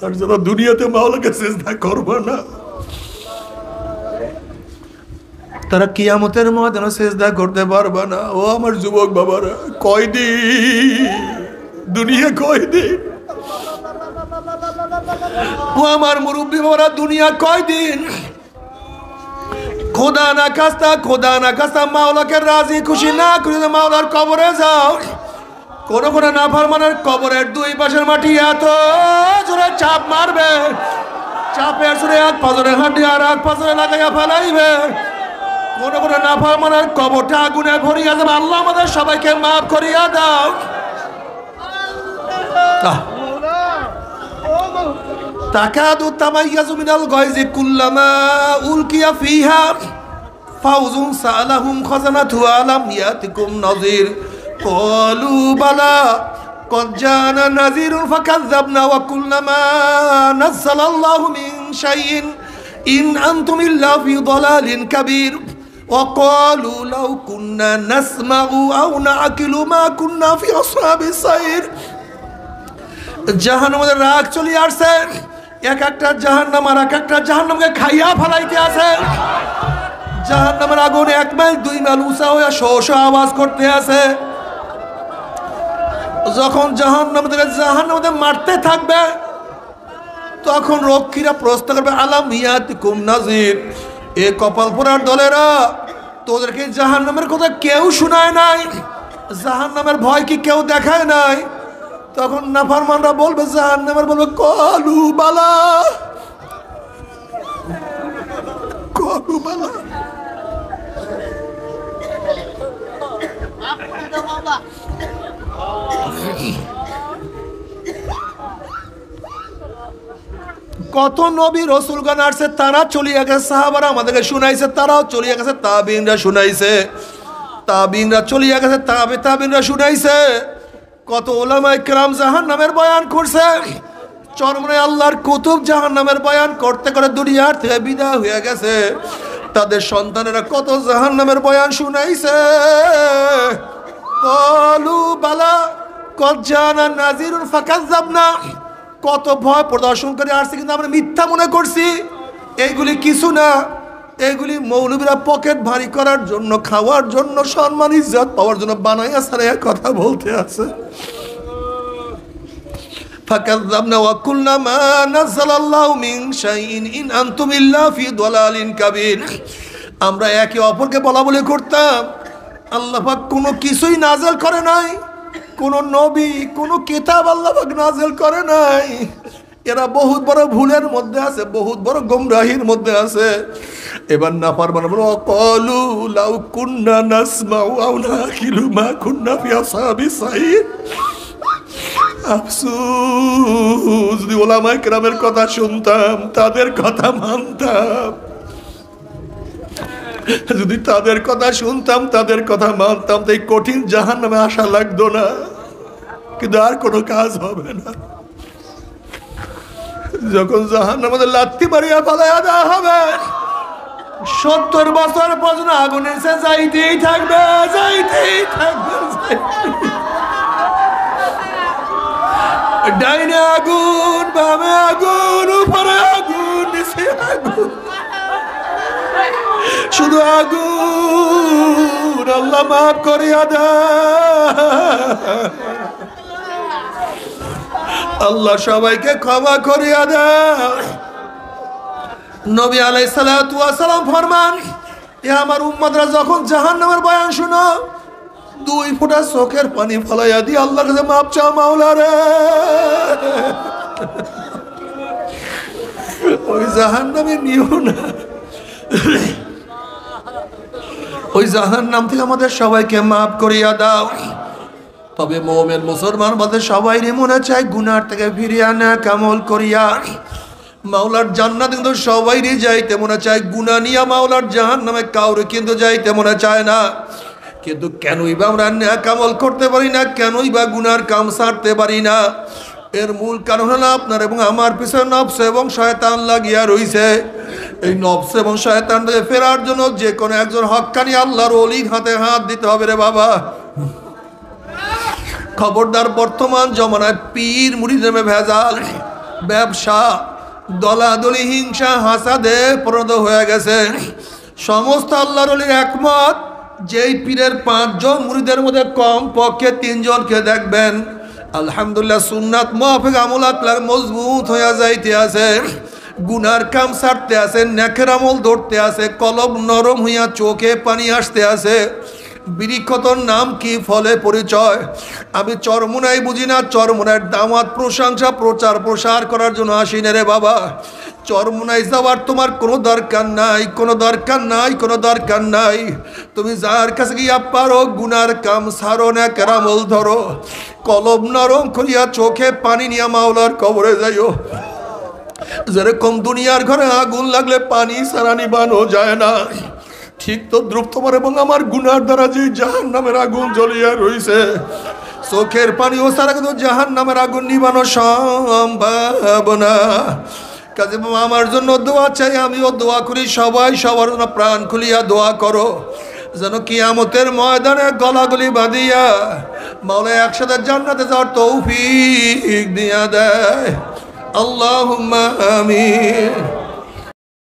আর যারা দুনিয়াতে মাওলাকে সেজদা করবা না, তারা কিয়ামতের ময়দানে সেজদা করতে পারবা না। ও আমার যুবক বাবারা, কয়দিন দুনিয়া, কয়দিন? ও আমার মুরব্বী বাবারা, দুনিয়া কয়দিন? খোদা না খাস্তা, খোদা না খাস্তা মাওলাকে রাজি খুশি না করে মাওলার কবরে যাও। কোন কোন নাফরমানের কবরের দুই পাশের মাটি এত জোরে চাপ মারবে, চাপের জোরে এক পাজরে হাঁটি আর এক পাজরে লাগাইয়া ফেলাইবে। কোন কোন নাফরমানের কবরটা আগুনে ভরিয়া যাবে। আল্লাহ আমাদের সবাইকে মাফ করিয়া দাও। তাকাদু তামাইয়াজু মিনাল গায়জি কুল্লামা উলকিয়া ফিহা ফাউজুন সালাহুম খাজানাতু আলাম ইয়াতিকুম নাযির ক্বালু বালা ক্বাদ জানা নাযিরুন ফাকাযাবনা ওয়া কুল্লামা নাযালাল্লাহু মিন শাইইন ইন আনতুম ইল্লা ফি দালালিন কাবীর ওয়া ক্বালু লাউ কুন্না নাসমাউ আও নাআকিলু মা কুন্না ফি আসহাবিস সাইর। জাহান্নামের রাগ চলে আসছে, এক একটা জাহান্নাম আর এক একটা জাহান্নামকে খাইয়া ফেলাইতে আছে। জাহান্নামের আগুন 1 মাইল 2 মাইল উঁচা হয়ে শো শো আওয়াজ করতে আছে। যখন জাহান্নামে মারতে থাকবে, তখন রক্ষীরা প্রশ্ন করবে, আলাম ইয়াতিকুম নাযির, এ কপাল পোড়ার দলেরা, তোদেরকে জাহান্নামের কথা কেউ শোনায় নাই? জাহান্নামের ভয় কি কেউ দেখায় নাই? তখন নাফরমানরা বলবে, জাহান্নামের বলবে, কলু বালা, কলু বালা। কত নবী রাসূলগণ আসছে, তারা চলিয়া গেছে, সাহাবারা আমাদেরকে শুনাইছে, তারাও চলিয়া গেছে, তাবিঈনরা শুনাইছে, তাবিঈনরা চলিয়া গেছে, তাবিঈনরা শুনাইছে। কত উলামায়ে কেরাম জাহান্নামের বয়ান করছে। চরমনে আল্লাহর কুতুব জাহান্নামের বয়ান করতে করে দুনিয়ার থেকে বিদায় হয়ে গেছে। তাদের সন্তানেরা কত জাহান্নামের বয়ান শুনাইছে। ক্বালু বালা ক্বাদ জানা নাযিরুন ফাকাযাবনা, কত ভয় প্রদর্শন করে আসছে, কিন্তু আমরা মিথ্যা মনে করছি। এইগুলি কিছু না, এইগুলি মৌলবীরা পকেট ভারী করার জন্য, খাওয়ার জন্য, সম্মান ইজ্জত পাওয়ার জন্য বানাইয়া সারাইয়া কথা বলতে আছে। ফাকাযযাবনা ওয়া কুলনা মা নাযালাল্লাহু মিন শাইইন ইন আনতুম ইল্লা ফি দালালিন কাবীর। আমরা একে অপরকে বলাবলি করতাম, আল্লাহ পাক কোনো কিছুই নাযিল করে নাই, কোনো নবী কোনো কিতাব আল্লাহ পাক নাযিল করে নাই। এরা বহুত বড় ভুলের মধ্যে আছে, বহুত বড় গোমরাহির মধ্যে আছে। এবার নাফরমান বলো ক্বালু লাউ কুন্না নাসমাউ আও নাকিলু মা কুন্না ফি আসহাবিস সাইর। আফসোস, যদি ওলামায়ে কেরামের কথা শুনতাম, তাদের কথা মানতাম, যদি তাদের কথা শুনতাম, তাদের কথা মানতাম, তো এই কঠিন জাহান্নামে আসা লাগতো না। কিন্তু আর কোনো কাজ হবে না। যখন জাহান্নামে লাথি মারিয়া ফালাইয়া দেওয়া হবে, 70 বছর পর্যন্ত আগুনের সে যাইতেই থাকবে, যাইতেই থাকবে। ডাইনে আগুন, বামে আগুন, উপরে আগুন, নিচে আগুন, শুধু আগুন। আল্লাহ মাফ করিয়া দেয়, আল্লাহ সবাইকে ক্ষমা করিয়া দেয়। নবী আলাইহিস সালাতু ওয়াস সালাম ফরমান, এ আমার উম্মতরা যখন জাহান্নামের বয়ান শুনো, 2 ফোঁটা চোখের পানি ফলাইয়া দিয়ে আল্লাহর কাছে মাপ চাও, মাওলা রে ওই জাহান্নামে নিও না, ওই জাহান্নাম থেকে আমাদের সবাইকে মাফ করিয়া দাও। তবে মুমিন মুসলমান বলতে সবাই মনে চায় গুনার থেকে ফিরিয়া না কামল করিয়া মাওলার জান্নাত, কিন্তু সবাই যাইতে মনে চায় গুনাহ নিয়া মাওলার জাহান্নামে কাউরে কিন্তু যাইতে মনে চায় না। কিন্তু কেনই বা আমরা নেক আমল করতে পারি না, কেনই বা গুনার কাম ছাড়তে পারি না? এর মূল কারণ হলো আপনার এবং আমার পিছনে নফস এবং শয়তান লাগিয়া রইছে। এই নফস এবং শয়তান থেকে ফেরার জন্য যে কোনো একজন হক্কানি আল্লাহর ওলির হাতে হাত দিতে হবে রে বাবা। খবরদার, বর্তমান জমানায় পীর মুরিদ নামে ভেজাল, ব্যবসা, দলাদলি, হিংসা, হাসাদে পরিণত হয়ে গেছে। সমস্ত আল্লাহর ওলির একমত, যেই পীরের 5 জন মুরিদের মধ্যে কম পক্ষে 3 জনকে দেখবেন আলহামদুলিল্লাহ সুন্নাত মুআফিক আমল আকলাক মজবুত হয়ে যাইতে আছে, গুনার কাম ছাড়তে আছে, নেকের আমল ধরতে আছে, কলব নরম হইয়া চোখে পানি আসতে আছে। বিরিক্ষতর নাম কি, ফলে পরিচয়। আমি চরমুনাই বুঝি না, চরমুনার দাওয়াত প্রশংসা প্রচার প্রসার করার জন্য আসি না রে বাবা। চরমুনাই যাওয়ার তোমার কোনো দরকার নাই, কোনো দরকার নাই, কোনো দরকার নাই। তুমি যার কাছে গিয়া পারো গুনার কাম ছাড়ো, না কেরামল ধরো, কলব নরম করিয়া চোখে পানি নিয়া মাওলার কবরে যাইও। যেরকম দুনিয়ার ঘরে আগুন লাগলে পানি ছাড়া নিবানো যায় না, ঠিক তো দ্রুপ তোমার এবং আমার গুনার দ্বারা যে জাহান্নামের আগুন জ্বলিয়া রইছে, চোখের পানি ও ছাড়া কিন্তু জাহান্নামের আগুন নিবানো সম্ভব না। কাজে আমার জন্য দোয়া চাই, আমিও দোয়া করি, সবাই সবার জন্য প্রাণ খুলিয়া দোয়া করো, যেন কিয়ামতের ময়দানে গলাগলি বাঁধিয়া মাওলা একসাথে জান্নাতে যাওয়ার তৌফিক দিয়া দেয়। আল্লাহুম্মা আমিন।